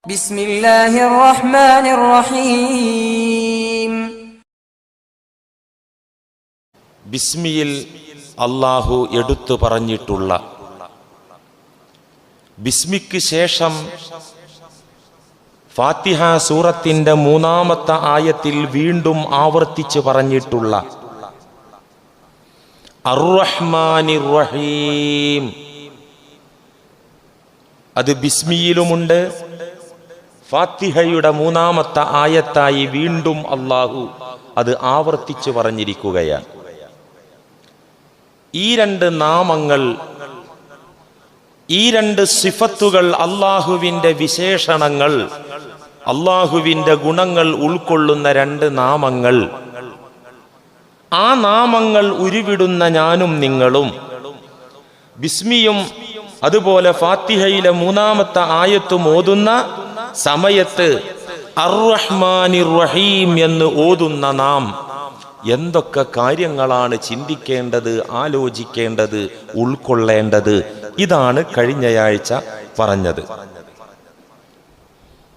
ബിസ്മില്ലാഹിർ റഹ്മാനിർ റഹീം. ബിസ്മിയിൽ അല്ലാഹു എടുത്തു പറഞ്ഞിട്ടുള്ള ബിസ്മിക്ക് ശേഷം ഫാത്തിഹ സൂറത്തിന്റെ 3-ാമത്തെ ആയത്തിൽ വീണ്ടും ആവർത്തിച്ച് പറഞ്ഞിട്ടുള്ള അർ-റഹ്മാനിർ റഹീം, അത് ബിസ്മിയിലുമുണ്ട്. ഫാത്തിഹയുടെ 3-ാമത്തെ ആയത്തായി വീണ്ടും അല്ലാഹു അത് ആവർത്തിച്ച് പറഞ്ഞിരിക്കുകയാണ്. ഈ രണ്ട് നാമങ്ങൾ, ഈ രണ്ട് സിഫത്തുകൾ, അല്ലാഹുവിൻ്റെ വിശേഷണങ്ങൾ, അല്ലാഹുവിൻ്റെ ഗുണങ്ങൾ ഉൾക്കൊള്ളുന്ന രണ്ട് നാമങ്ങൾ, ആ നാമങ്ങൾ ഉരുവിടുന്ന ഞാനും നിങ്ങളും ബിസ്മിയും അതുപോലെ ഫാത്തിഹയിലെ 3-ാമത്തെ ആയത്തും ഓതുന്ന സമയത്ത് അർ-റഹ്മാനിർ റഹീം എന്ന് ഓതുന്ന നാം എന്തൊക്കെ കാര്യങ്ങളാണ് ചിന്തിക്കേണ്ടത്, ആലോചിക്കേണ്ടത്, ഉൾക്കൊള്ളേണ്ടത്? ഇതാണ് കഴിഞ്ഞയാഴ്ച പറഞ്ഞത്.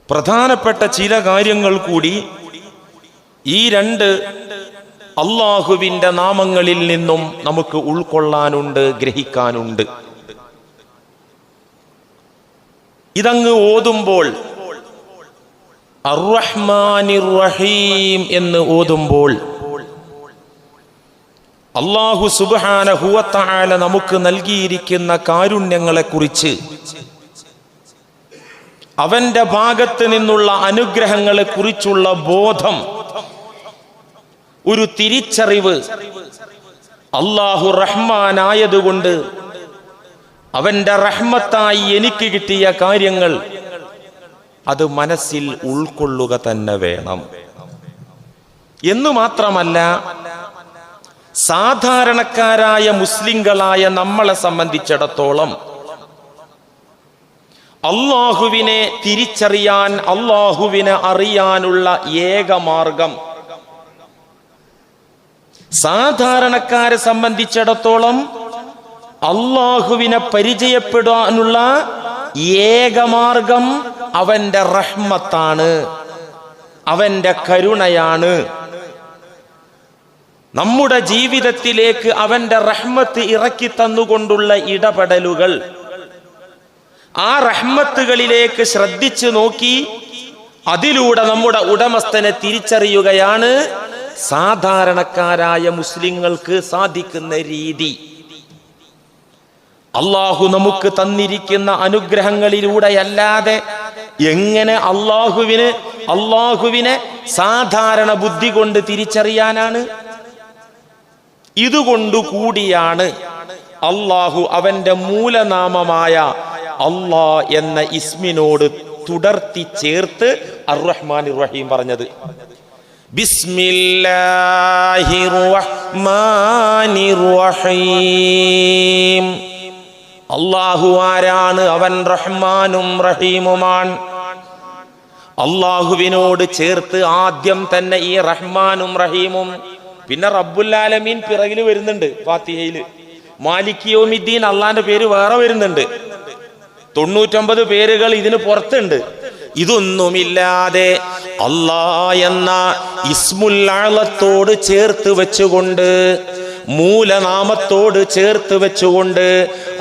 പ്രധാനപ്പെട്ട ചില കാര്യങ്ങൾ കൂടി ഈ രണ്ട് അല്ലാഹുവിൻ്റെ നാമങ്ങളിൽ നിന്നും നമുക്ക് ഉൾക്കൊള്ളാനുണ്ട്, ഗ്രഹിക്കാനുണ്ട്. ഇതങ്ങ് ഓതുമ്പോൾ അർ-റഹ്മാനിർ റഹീം എന്ന് ഓതുമ്പോൾ അല്ലാഹു സുബ്ഹാനഹു വ തആല നമുക്ക് നൽകിയിരിക്കുന്ന കാരുണ്യങ്ങളെക്കുറിച്ച്, അവന്റെ ഭാഗത്ത് നിന്നുള്ള അനുഗ്രഹങ്ങളെ കുറിച്ചുള്ള ബോധം, ഒരു തിരിച്ചറിവ്, അല്ലാഹു റഹ്മാനായതുകൊണ്ട് അവന്റെ റഹ്മത്തായി എനിക്ക് കിട്ടിയ കാര്യങ്ങൾ അത് മനസ്സിൽ ഉൾക്കൊള്ളുക തന്നെ വേണം. എന്നു മാത്രമല്ല, സാധാരണക്കാരായ മുസ്ലിങ്ങളായ നമ്മളെ സംബന്ധിച്ചിടത്തോളം അല്ലാഹുവിനെ തിരിച്ചറിയാൻ, അല്ലാഹുവിനെ അറിയാനുള്ള ഏക മാർഗം, സാധാരണക്കാരെ സംബന്ധിച്ചിടത്തോളം അല്ലാഹുവിനെ പരിചയപ്പെടാനുള്ള ഏക മാർഗം അവന്റെ റഹ്മത്താണ്, അവന്റെ കരുണയാണ്. നമ്മുടെ ജീവിതത്തിലേക്ക് അവന്റെ റഹ്മത്ത് ഇറക്കി തന്നുകൊണ്ടുള്ള ഇടപെടലുകൾ, ആ റഹ്മത്തുകളിലേക്ക് ശ്രദ്ധിച്ചു നോക്കി അതിലൂടെ നമ്മുടെ ഉടമസ്ഥനെ തിരിച്ചറിയുകയാണ് സാധാരണക്കാരായ മുസ്ലിങ്ങൾക്ക് സാധിക്കുന്ന രീതി. അല്ലാഹു നമുക്ക് തന്നിരിക്കുന്ന അനുഗ്രഹങ്ങളിലൂടെയല്ലാതെ എങ്ങനെ അല്ലാഹുവിനെ സാധാരണ ബുദ്ധി കൊണ്ട് തിരിച്ചറിയാനാണ്? ഇതുകൊണ്ടു കൂടിയാണ് അല്ലാഹു അവന്റെ മൂലനാമമായ അല്ലാ എന്ന ഇസ്മിനോട് തുടർത്തി ചേർത്ത് അർ-റഹ്മാനിർ റഹീം പറഞ്ഞത്. ബിസ്മില്ലാഹിർ റഹ്മാനിർ റഹീം. അല്ലാഹു ആരാണ്? അവൻ റഹ്മാനും റഹീമുമാണ്. അല്ലാഹുവിനോട് ചേർത്ത് ആദ്യം തന്നെ ഈ റഹ്മാനും റഹീമും, പിന്നെ റബ്ബുൽ ആലമീൻ പിറകിൽ വരുന്നുണ്ട്. ഫാത്തിഹയിൽ മാലിക് യൗമിദ്ദീൻ അള്ളാന്റെ പേര് വേറെ വരുന്നുണ്ട്. 99 പേരുകൾ ഇതിന് പുറത്തുണ്ട്. ഇതൊന്നുമില്ലാതെ അല്ലാ എന്ന ഇസ്മുൽ അഅ്ലത്തോട് ചേർത്ത് വെച്ചുകൊണ്ട്, മൂലനാമത്തോട് ചേർത്ത് വെച്ചുകൊണ്ട്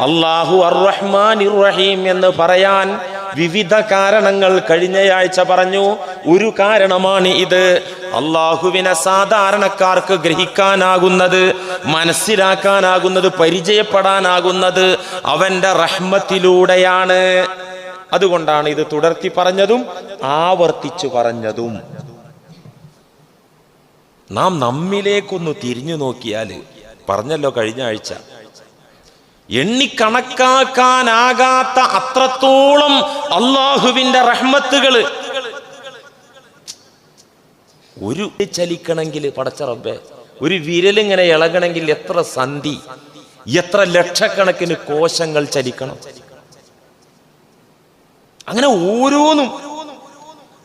അല്ലാഹു അർ-റഹ്മാനിർ റഹീം എന്ന് പറയാൻ വിവിധ കാരണങ്ങൾ കഴിഞ്ഞയാഴ്ച പറഞ്ഞു. ഒരു കാരണമാണ് ഇത്. അല്ലാഹുവിനെ സാധാരണക്കാർക്ക് ഗ്രഹിക്കാനാകുന്നത്, മനസ്സിലാക്കാനാകുന്നത്, പരിചയപ്പെടാനാകുന്നത് അവന്റെ റഹ്മത്തിലൂടെയാണ്. അതുകൊണ്ടാണ് ഇത് തുടർത്തി പറഞ്ഞതും ആവർത്തിച്ചു പറഞ്ഞതും. നാം നമ്മിലേക്കൊന്ന് തിരിഞ്ഞു നോക്കിയാൽ, പറഞ്ഞല്ലോ കഴിഞ്ഞ ആഴ്ച, എണ്ണിക്കണക്കാക്കാനാകാത്ത അത്രത്തോളം അല്ലാഹുവിന്റെ റഹ്മത്തുകള്. ഒരു ചലിക്കണമെങ്കിൽ പടച്ച റബ്ബേ, ഒരു വിരലിങ്ങനെ ഇളകണമെങ്കിൽ എത്ര സന്ധി, എത്ര ലക്ഷക്കണക്കിന് കോശങ്ങൾ ചലിക്കണം. അങ്ങനെ ഓരോന്നും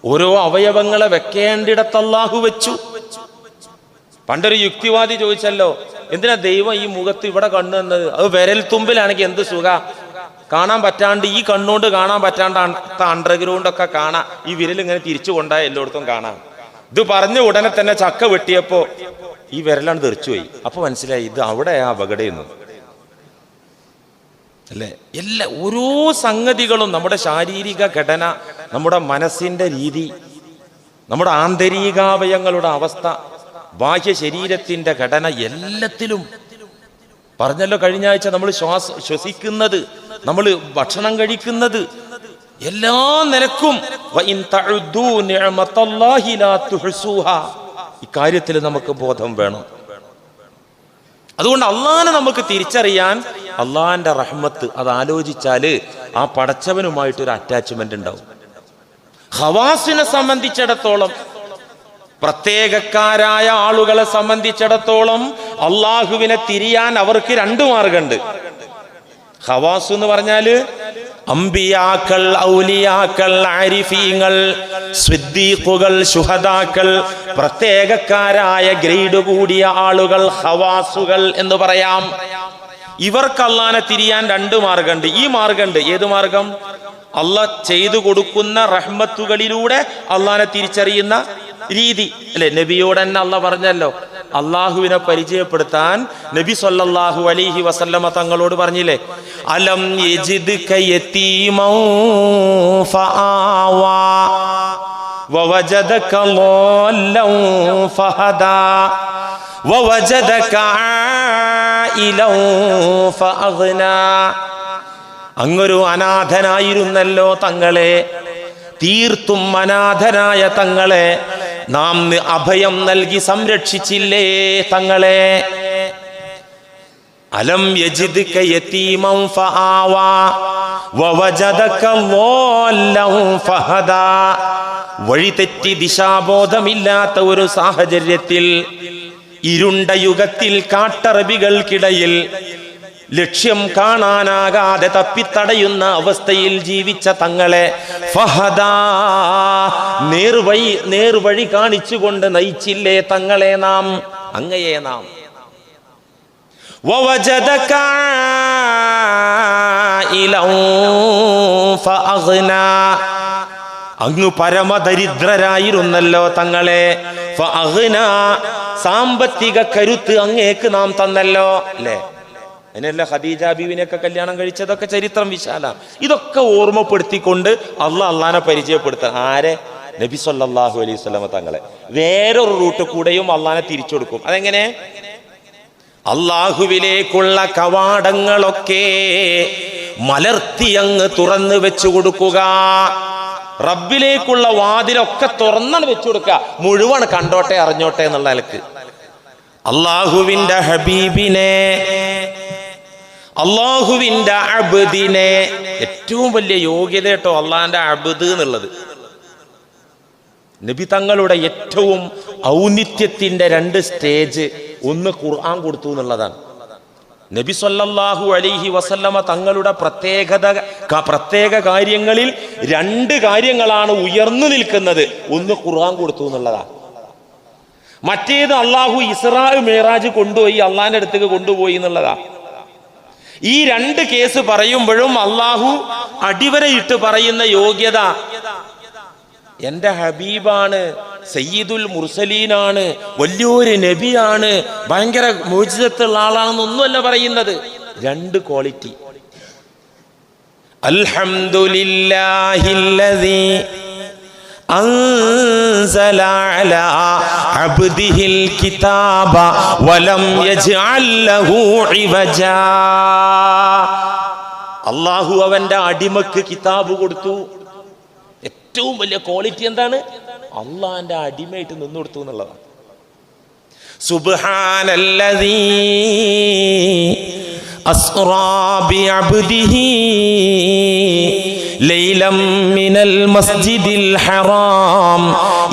ഓരോ അവയവങ്ങളെ വെക്കേണ്ടിടത്ത് അല്ലാഹു വെച്ചു. പണ്ടൊരു യുക്തിവാദി ചോദിച്ചല്ലോ, എന്തിനാ ദൈവം ഈ മുഖത്ത് ഇവിടെ കണ്ണു എന്നത്? അത് വിരൽ തുമ്പിലാണെങ്കിൽ എന്ത് സുഖ, കാണാൻ പറ്റാണ്ട്, ഈ കണ്ണുകൊണ്ട് കാണാൻ പറ്റാണ്ട് അണ്ടർഗ്രൗണ്ടൊക്കെ കാണാം. ഈ വിരലിങ്ങനെ തിരിച്ചു കൊണ്ടാൽ എല്ലായിടത്തും കാണാം. ഇത് പറഞ്ഞ ഉടനെ തന്നെ ചക്ക വെട്ടിയപ്പോ ഈ വിരലാണ് തെറിച്ചുപോയി. അപ്പൊ മനസ്സിലായി ഇത് അവിടെ അപകടമെന്ന് അല്ലേ. ഓരോ സംഗതികളും നമ്മുടെ ശാരീരിക ഘടന, നമ്മുടെ മനസ്സിന്റെ രീതി, നമ്മുടെ ആന്തരികാവയങ്ങളുടെ അവസ്ഥ, ബാഹ്യ ശരീരത്തിന്റെ ഘടന, എല്ലാത്തിലും പറഞ്ഞല്ലോ കഴിഞ്ഞ ആഴ്ച നമ്മൾ ശ്വസിക്കുന്നത്, നമ്മൾ ഭക്ഷണം കഴിക്കുന്നത്, എല്ലാ നിലക്കും ഇക്കാര്യത്തിൽ നമുക്ക് ബോധം വേണം. അതുകൊണ്ട് അള്ളാഹനെ നമുക്ക് തിരിച്ചറിയാൻ അള്ളാഹിന്റെ റഹ്മത്ത് അത് ആലോചിച്ചാല് ആ പടച്ചവനുമായിട്ടൊരു അറ്റാച്ച്മെന്റ് ഉണ്ടാവും. ഖവാസിനെ സംബന്ധിച്ചിടത്തോളം, പ്രത്യേകക്കാരായ ആളുകളെ സംബന്ധിച്ചിടത്തോളം അള്ളാഹുവിനെ തിരിയാൻ അവർക്ക് രണ്ട് മാർഗമുണ്ട്. ഖവാസ് എന്ന് പറഞ്ഞാല് അംബിയാക്കൾ, ഔലിയാക്കൾ, ആരിഫീങ്ങൾ, സിദ്ദീഖുകൾ, ശുഹദാക്കൾ, പ്രത്യേകക്കാരായ ഗ്രേഡ് കൂടിയ ആളുകൾ ഖവാസുകൾ എന്ന് പറയാം. ഇവർക്ക് അള്ളാഹനെ തിരിയാൻ രണ്ട് മാർഗമുണ്ട്. ഈ മാർഗമുണ്ട്. ഏത് മാർഗം? അള്ളാഹ് ചെയ്തു കൊടുക്കുന്ന റഹ്മത്തുകളിലൂടെ അള്ളാഹനെ തിരിച്ചറിയുന്ന രീതി അല്ലെ. നബിയോട് തന്നെ അള്ളാഹ് പറഞ്ഞല്ലോ, അള്ളാഹുവിനെ പരിചയപ്പെടുത്താൻ നബി സല്ലല്ലാഹു അലൈഹി വസല്ലമ തങ്ങളോട് പറഞ്ഞില്ലേ, അലം യജിദ്ക യതീമൻ ഫആവാ വവജദക ളല്ലൻ ഫഹദാ വവജദക ആയിലൻ ഫഅഗ്നാ. അങ്ങൊരു അനാഥനായിരുന്നല്ലോ തങ്ങളെ, തീർത്തും അനാഥനായ തങ്ങളെ നാം അഭയം നൽകി സംരക്ഷിച്ചില്ലേ തങ്ങളെ. അലം യജിദ്ക യതീമൻ ഫആവാ വവജദക ളല്ലൻ ഫഹദാ. വഴിതെറ്റി ദിശാബോധമില്ലാത്ത ഒരു സാഹചര്യത്തിൽ, ഇരുണ്ട യുഗത്തിൽ, കാട്ടറബികൾക്കിടയിൽ ലക്ഷ്യം കാണാനാകാതെ തപ്പിത്തടയുന്ന അവസ്ഥയിൽ ജീവിച്ച തങ്ങളെ ഫഹദാ, നേർവഴി കാണിച്ചുകൊണ്ട് നയിച്ചില്ലേ തങ്ങളെ നാം, അങ്ങയെ നാം. വവജദക ആയിലൻ ഫഅഗ്നാ. അങ്ങ് പരമദരിദ്രരായിരുന്നല്ലോ തങ്ങളെ. ഫഅഗ്നാ, സാമ്പത്തിക കരുത്ത് അങ്ങേക്ക് നാം തന്നല്ലോ അല്ലേ. അതിനല്ല ഖദീജ ബീവിനെയൊക്കെ കല്യാണം കഴിച്ചതൊക്കെ ചരിത്രം വിശാലം. ഇതൊക്കെ ഓർമ്മപ്പെടുത്തിക്കൊണ്ട് അള്ളാഹനെ പരിചയപ്പെടുത്താൻ ആരെ? നബി സല്ലല്ലാഹു അലൈഹി വസല്ലമ തങ്ങളെ. വേറൊരു റൂട്ട് കൂടെയും അള്ളാഹനെ തിരിച്ചു കൊടുക്കും. അതെങ്ങനെ? അള്ളാഹുവിലേക്കുള്ള കവാടങ്ങളൊക്കെ മലർത്തി അങ്ങ് തുറന്നു വെച്ചു കൊടുക്കുക. റബ്ബിലേക്കുള്ള വാതിലൊക്കെ തുറന്നാണ് വെച്ചു കൊടുക്കുക. മുഴുവൻ കണ്ടോട്ടെ അറിഞ്ഞോട്ടെ എന്നുള്ള നിലക്ക്. അള്ളാഹുവിന്റെ ഹബീബിനെ, അള്ളാഹുവിന്റെ അബ്ദിനെ, ഏറ്റവും വലിയ യോഗ്യത കേട്ടോ അള്ളാഹിന്റെ അബ്ദ് എന്നുള്ളത്. നബി തങ്ങളുടെ ഏറ്റവും ഔന്നിത്യത്തിന്റെ രണ്ട് സ്റ്റേജ്, ഒന്ന് ഖുർആൻ കൊടുത്തു എന്നുള്ളതാണ്. നബി സല്ലല്ലാഹു അലൈഹി വസല്ലമ തങ്ങളുടെ പ്രത്യേക കാര്യങ്ങളിൽ രണ്ട് കാര്യങ്ങളാണ് ഉയർന്നു നിൽക്കുന്നത്. ഒന്ന് ഖുർആൻ കൊടുത്തു എന്നുള്ളതാണ്. മറ്റേത് അള്ളാഹു ഇസ്രാ മിഅ്റാജ് കൊണ്ടുപോയി അള്ളാഹിന്റെ അടുത്തേക്ക് കൊണ്ടുപോയി എന്നുള്ളതാ. ഈ രണ്ട് കേസ് പറയുമ്പോഴും അള്ളാഹു അടിവരയിട്ട് പറയുന്ന യോഗ്യത എന്റെ ഹബീബാണ്, സയ്യിദുൽ മുർസലീനാണ്, വലിയൊരു നബിയാണ്, ഭയങ്കര മോചിതത്തുള്ള ആളാണെന്നൊന്നുമല്ല പറയുന്നത്. രണ്ട് ക്വാളിറ്റി. അൽഹംദുലില്ലാഹില്ലദീ അൻസല അലാ അബ്ദിഹിൽ കിതാബ വലം യജ്അൽ ലഹു ഇവജാ. അല്ലാഹു അവന്റെ അടിമക്ക് കിതാബ് കൊടുത്തു. ഏറ്റവും വലിയ ക്വാളിറ്റി എന്താണ്? അള്ളാന്റെ അടിമയായിട്ട് നിന്നു കൊടുത്തു എന്നുള്ളതാണ്. സുബ്ഹാനല്ലദീ അസ്റാ ബിഅബ്ദിഹി ലൈലം മിനൽ മസ്ജിദിൽ ഹറാം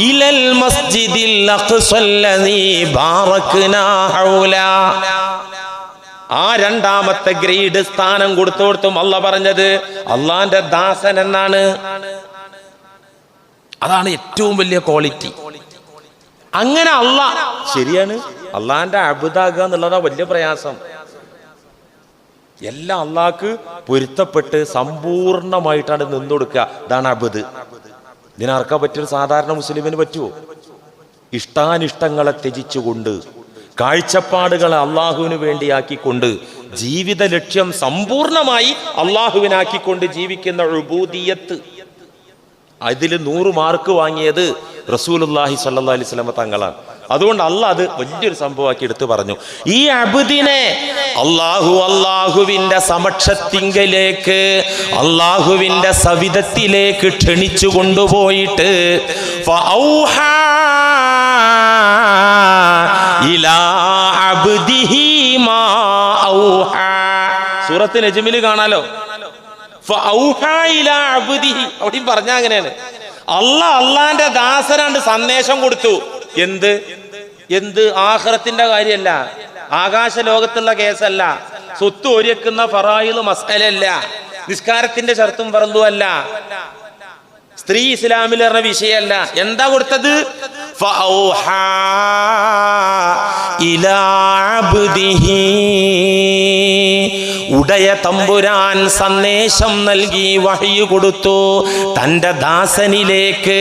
ഇലൽ മസ്ജിദിൽ അഖ്സല്ലദീ ബാറക്നാ ഹൗലാ. ആ രണ്ടാമത്തെ ഗ്രേഡ് സ്ഥാനം കൊടുത്തോടത്തും അള്ളാഹ് പറഞ്ഞത് അള്ളാന്റെ ദാസൻ എന്നാണ്. അതാണ് ഏറ്റവും വലിയ ക്വാളിറ്റി. അങ്ങനെ ശരിയാണ്, അള്ളാന്റെ അബ്ദാകുക എന്നുള്ളതാ വലിയ പ്രയാസം. എല്ലാം അള്ളാഹ്ക്ക് പൊരുത്തപ്പെട്ട് സമ്പൂർണമായിട്ടാണ് നിന്നൊടുക്കുക. ഇതാണ് അബ്ദ്. ഇതിനാർക്കാൻ പറ്റിയൊരു സാധാരണ മുസ്ലിമിന് പറ്റുമോ? ഇഷ്ടാനിഷ്ടങ്ങളെ ത്യജിച്ചുകൊണ്ട്, കാഴ്ചപ്പാടുകളെ അള്ളാഹുവിന് വേണ്ടിയാക്കിക്കൊണ്ട്, ജീവിത ലക്ഷ്യം സമ്പൂർണമായി അള്ളാഹുവിനാക്കിക്കൊണ്ട് ജീവിക്കുന്ന ഉബൂദിയത്ത്, അതിൽ 100 മാർക്ക് വാങ്ങിയത് റസൂലുള്ളാഹി സ്വല്ലല്ലാഹി അലൈഹി വസല്ലം തങ്ങളാണ്. അതുകൊണ്ട് അള്ളാഹ് അത് വലിയൊരു സംഭവമാക്കി എടുത്തു പറഞ്ഞു. ഈ അബ്ദിനെ അള്ളാഹുവിന്റെ സമക്ഷത്തിങ്കലേക്ക്, അള്ളാഹുവിന്റെ സവിധത്തിലേക്ക് ക്ഷണിച്ചു കൊണ്ടുപോയിട്ട് ഫഔഹാ ഇലാ അബ്ദിഹി മാ ഔഹാ. സൂറത്ത് നജ്മിൽ കാണാലോ, ഫഔഹാ ഇലാ അബ്ദിഹി. അവിടെയും പറഞ്ഞ അങ്ങനെയാണ്. അള്ളാന്റെ ദാസനാണ്ട് സന്ദേശം കൊടുത്തു. എന്ത് ആഖിറത്തിന്റെ കാര്യമല്ല, ആകാശ ലോകത്തുള്ള കേസല്ല, സ്വത്ത് ഒരുക്കുന്ന ഫറായിദ് മസ്അലല്ല, നിസ്കാരത്തിന്റെ ശർത്തും ഫർളും അല്ല, സ്ത്രീ ഇസ്ലാമിൽ പറഞ്ഞ വിഷയമല്ല. എന്താ കൊടുത്തത്? ഫഔഹാ ഇലാ അബ്ദിഹി. ഉടയ തമ്പുരാൻ സന്ദേശം നൽകി, വഹ്യ് കൊടുത്തു തന്റെ ദാസനിലേക്ക്,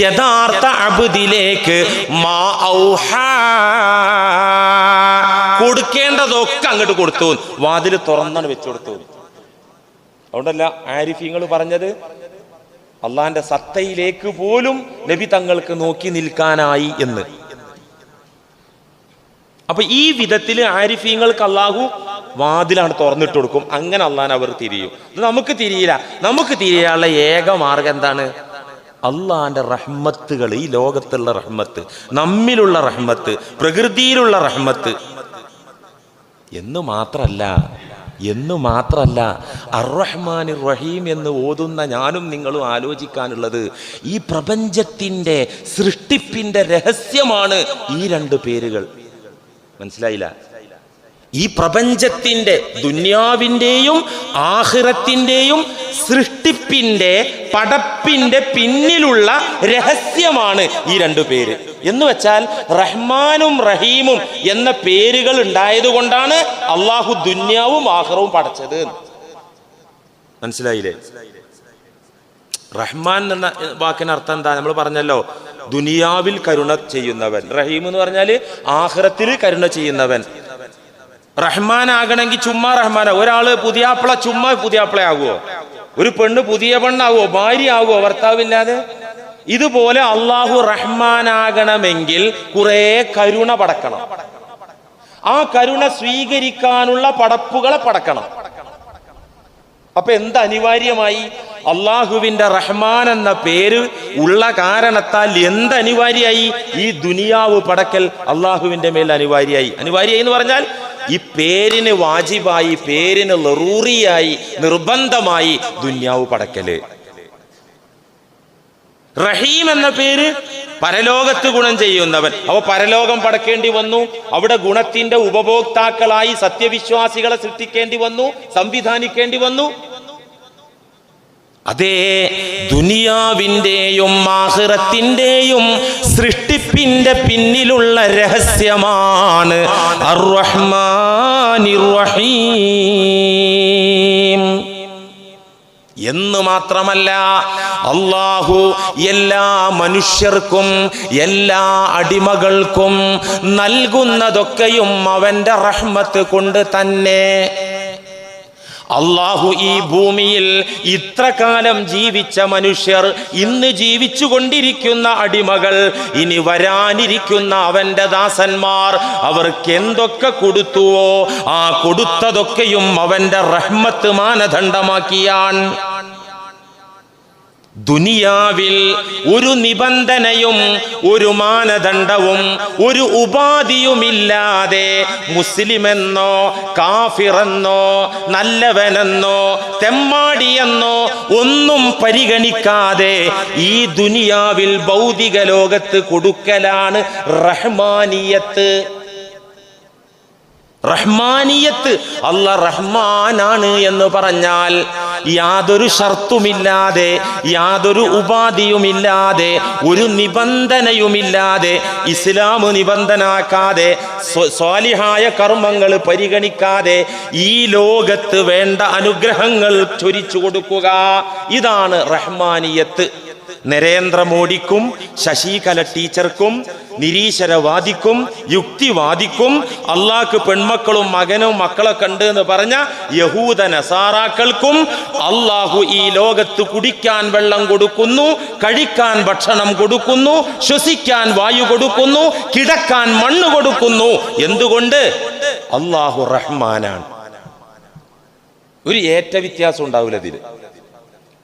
യഥാർത്ഥ അബ്ദിലേക്ക്. മാ ഔഹാ, കൊടുക്കേണ്ടതൊക്കെ അങ്ങോട്ട് കൊടുത്തു, വാതിൽ തുറന്നാണ് വെച്ചു കൊടുത്തു. അതുകൊണ്ടല്ല ആരിഫീങ്ങൾ പറഞ്ഞത് അള്ളാന്റെ സത്തയിലേക്ക് പോലും നബി തങ്ങൾക്ക് നോക്കി നിൽക്കാനായി എന്ന്. അപ്പൊ ഈ വിധത്തിൽ ആരിഫീങ്ങൾക്ക് അള്ളാഹു വാതിലാണ് തുറന്നിട്ട് കൊടുക്കും. അങ്ങനെ അള്ളാൻ അവർ തിരിയും. ഇത് നമുക്ക് തിരിയില്ല. നമുക്ക് തിരിയാനുള്ള ഏക മാർഗം എന്താണ്? അള്ളാന്റെ റഹ്മത്തുകൾ, ഈ ലോകത്തുള്ള റഹ്മത്ത്, നമ്മിലുള്ള റഹ്മത്ത്, പ്രകൃതിയിലുള്ള റഹ്മത്ത് എന്ന് മാത്രല്ല അർ-റഹ്മാൻ റഹീം എന്ന് ഓതുന്ന ഞാനും നിങ്ങളും ആലോചിക്കാനുള്ളത്, ഈ പ്രപഞ്ചത്തിന്റെ സൃഷ്ടിപ്പിന്റെ രഹസ്യമാണ് ഈ 2 പേരുകൾ. മനസ്സിലായില്ല? ഈ പ്രപഞ്ചത്തിന്റെ, ദുന്യാവിന്റെയും ആഖിറത്തിന്റെയും സൃഷ്ടിപ്പിന്റെ, പടപ്പിന്റെ പിന്നിലുള്ള രഹസ്യമാണ് ഈ 2 പേര്. എന്ന് വെച്ചാൽ റഹ്മാനും റഹീമും എന്ന പേരുകൾ ഉണ്ടായതുകൊണ്ടാണ് അള്ളാഹു ദുന്യാവും ആഖിറവും പടച്ചത്. മനസ്സിലായില്ലേ? റഹ്മാൻ എന്ന വാക്കിന് അർത്ഥം എന്താ? നമ്മൾ പറഞ്ഞല്ലോ, ദുനിയാവിൽ കരുണ ചെയ്യുന്നവൻ. റഹീം എന്ന് പറഞ്ഞാൽ ആഖിറത്തിൽ കരുണ ചെയ്യുന്നവൻ. റഹ്മാൻ ആകണമെങ്കിൽ ചുമ്മാ റഹ്മാനാ. ഒരാള് പുതിയാപ്പിള ചുമ്മാ പുതിയാപ്പിള ആകുമോ? ഒരു പെണ്ണ് പുതിയ പെണ്ണാകുമോ? ഭാര്യ ആകുമോ ഭർത്താവില്ലാതെ? ഇതുപോലെ അള്ളാഹു റഹ്മാനാകണമെങ്കിൽ കുറെ കരുണ പടക്കണം. ആ കരുണ സ്വീകരിക്കാനുള്ള പടപ്പുകളെ പടക്കണം. അപ്പൊ എന്ത് അനിവാര്യമായി? അള്ളാഹുവിന്റെ റഹ്മാൻ എന്ന പേര് ഉള്ള കാരണത്താൽ എന്ത് അനിവാര്യായി? ഈ ദുനിയാവ് പടക്കൽ അള്ളാഹുവിന്റെ മേൽ അനിവാര്യായി. എന്ന് പറഞ്ഞാൽ ഈ പേരിന് വാജിബായി, പേരിന് ലറൂറിയായി, നിർബന്ധമായി ദുന്യാവ് പടക്കല്. റഹീം എന്ന പേര് പരലോകത്ത് ഗുണം ചെയ്യുന്നവൻ. അപ്പൊ പരലോകം പടക്കേണ്ടി വന്നു. അവിടെ ഗുണത്തിന്റെ ഉപഭോക്താക്കളായി സത്യവിശ്വാസികളെ സൃഷ്ടിക്കേണ്ടി വന്നു, സംവിധാനിക്കേണ്ടി വന്നു. അതേ ദുനിയാവിന്റെയും ആഖിറത്തിന്റെയും സൃഷ്ടിപ്പിന്റെ പിന്നിലുള്ള രഹസ്യമാണ് അർ-റഹ്മാനിർ റഹീം. എന്ന് മാത്രമല്ല, അല്ലാഹു എല്ലാ മനുഷ്യർക്കും, എല്ലാ അടിമകൾക്കും നൽകുന്നതൊക്കെയും അവന്റെ റഹ്മത്ത് കൊണ്ട് തന്നെ. അള്ളാഹു ഈ ഭൂമിയിൽ ഇത്ര കാലം ജീവിച്ച മനുഷ്യർ, ഇന്ന് ജീവിച്ചു കൊണ്ടിരിക്കുന്ന അടിമകൾ, ഇനി വരാനിരിക്കുന്ന അവന്റെ ദാസന്മാർ, അവർക്ക് എന്തൊക്കെ കൊടുത്തുവോ ആ കൊടുത്തതൊക്കെയും അവന്റെ റഹ്മത്ത് മാനദണ്ഡമാക്കിയാണ്. ദുനിയാവിൽ ഒരു നിബന്ധനയും ഒരു മാനദണ്ഡവും ഒരു ഉപാധിയുമില്ലാതെ മുസ്ലിമെന്നോ കാഫിറെന്നോ നല്ലവനെന്നോ തെമ്മാടിയെന്നോ ഒന്നും പരിഗണിക്കാതെ ഈ ദുനിയാവിൽ ഭൗതിക ലോകത്ത് കൊടുക്കലാണ് റഹ്മാനിയത്ത്. റഹ്മാനിയത്ത്. അല്ലാഹ് റഹ്മാനാണ് എന്ന് പറഞ്ഞാൽ യാതൊരു ഷർത്തുമില്ലാതെ, യാതൊരു ഉപാധിയുമില്ലാതെ, ഒരു നിബന്ധനയുമില്ലാതെ, ഇസ്ലാം നിബന്ധനാക്കാതെ, സ്വാലിഹായ കർമ്മങ്ങൾ പരിഗണിക്കാതെ ഈ ലോകത്ത് വേണ്ട അനുഗ്രഹങ്ങൾ ചൊരിച്ചു കൊടുക്കുക, ഇതാണ് റഹ്മാനിയത്ത്. നരേന്ദ്രമോദിക്കും ശശികല ടീച്ചർക്കും നിരീശ്വരവാദിക്കും യുക്തിവാദിക്കും അള്ളാഹ്ക്ക് പെൺമക്കളും മകനും മക്കളൊക്കെ ഉണ്ട് എന്ന് പറഞ്ഞ യഹൂദ നസാറാക്കൾക്കും അള്ളാഹു ഈ ലോകത്ത് കുടിക്കാൻ വെള്ളം കൊടുക്കുന്നു, കഴിക്കാൻ ഭക്ഷണം കൊടുക്കുന്നു, ശ്വസിക്കാൻ വായു കൊടുക്കുന്നു, കിടക്കാൻ മണ്ണ് കൊടുക്കുന്നു. എന്തുകൊണ്ട്? അള്ളാഹു റഹ്മാനാണ്. ഒരു ഏറ്റ വ്യത്യാസം ഉണ്ടാവില്ല ഇതിൽ.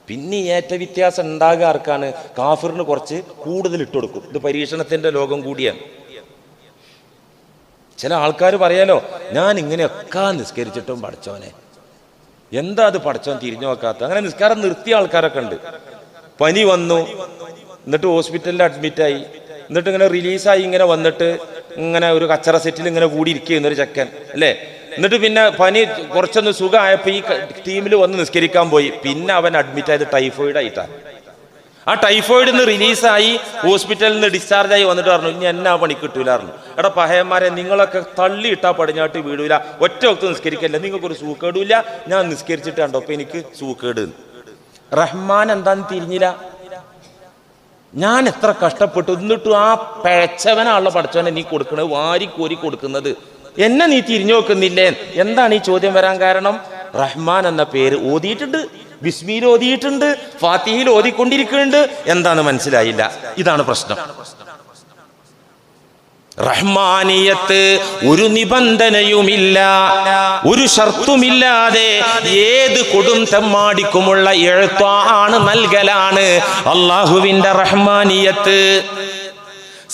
പിന്നെ ഏറ്റ വ്യത്യാസം ഉണ്ടാകുക ആർക്കാണ്? കാഫിറിന് കുറച്ച് കൂടുതൽ ഇട്ട് കൊടുക്കും. ഇത് പരീക്ഷണത്തിന്റെ ലോകം കൂടിയാണ്. ചില ആൾക്കാർ പറയാലോ, ഞാൻ ഇങ്ങനെയൊക്കെ നിസ്കരിച്ചിട്ടും പഠിച്ചോനെ, എന്താ അത് പഠിച്ചോൻ തിരിഞ്ഞു നോക്കാത്ത? അങ്ങനെ നിസ്കാരം നിർത്തിയ ആൾക്കാരൊക്കെ ഉണ്ട്. പനി വന്നു, എന്നിട്ട് ഹോസ്പിറ്റലിൽ അഡ്മിറ്റായി, എന്നിട്ട് ഇങ്ങനെ റിലീസായി ഇങ്ങനെ വന്നിട്ട് ഇങ്ങനെ ഒരു കച്ചറ സെറ്റിൽ ഇങ്ങനെ കൂടി ഇരിക്കുന്നൊരു ചെക്കൻ അല്ലേ. എന്നിട്ട് പിന്നെ പനി കുറച്ചൊന്ന് സുഖമായപ്പോൾ ഈ ടീമിൽ വന്ന് നിസ്കരിക്കാൻ പോയി. പിന്നെ അവൻ അഡ്മിറ്റ് ആയത് ടൈഫോയിഡ് ആയിട്ടാണ്. ആ ടൈഫോയിഡിൽ നിന്ന് റിലീസായി ഹോസ്പിറ്റലിൽ നിന്ന് ഡിസ്ചാർജ് ആയി വന്നിട്ട് പറഞ്ഞു, ഇനി എന്നാ പണി കിട്ടൂലായിരുന്നു. എടാ പഹയന്മാരെ, നിങ്ങളൊക്കെ തള്ളിയിട്ടാ പടിഞ്ഞാട്ട് വീടൂല, ഒറ്റ വക്ത് നിസ്കരിക്കല്ല, നിങ്ങൾക്കൊരു സൂക്കേടില്ല. ഞാൻ നിസ്കരിച്ചിട്ട് കണ്ടോ അപ്പൊ എനിക്ക് സൂക്കേട്. റഹ്മാൻ എന്താന്ന് തിരിഞ്ഞില്ല. ഞാൻ എത്ര കഷ്ടപ്പെട്ടു, എന്നിട്ടും ആ പിഴച്ചവനാണല്ലോ പഠിച്ചവനെ നീ കൊടുക്കണത്, വാരിക്കോരി കൊടുക്കുന്നത്. എന്നെ നീ തിരിഞ്ഞു നോക്കുന്നില്ലേ? എന്താണ് ഈ ചോദ്യം വരാൻ കാരണം? റഹ്മാൻ എന്ന പേര് ഓതിയിട്ടുണ്ട്, ബിസ്മിയിൽ ഓതിയിട്ടുണ്ട്, ഫാത്തിഹയിൽ ഓതിക്കൊണ്ടിരിക്കുന്നുണ്ട്. എന്താന്ന് മനസ്സിലായില്ല. ഇതാണ് പ്രശ്നം. റഹ്മാനിയത്ത് ഒരു നിബന്ധനയുമില്ല, ഒരു ഷർത്തുമില്ലാതെ ഏത് കൊടും തെമ്മാടിക്കുമുള്ള എഴുത്താണ്, നൽകലാണ് അള്ളാഹുവിന്റെ റഹ്മാനിയത്ത്.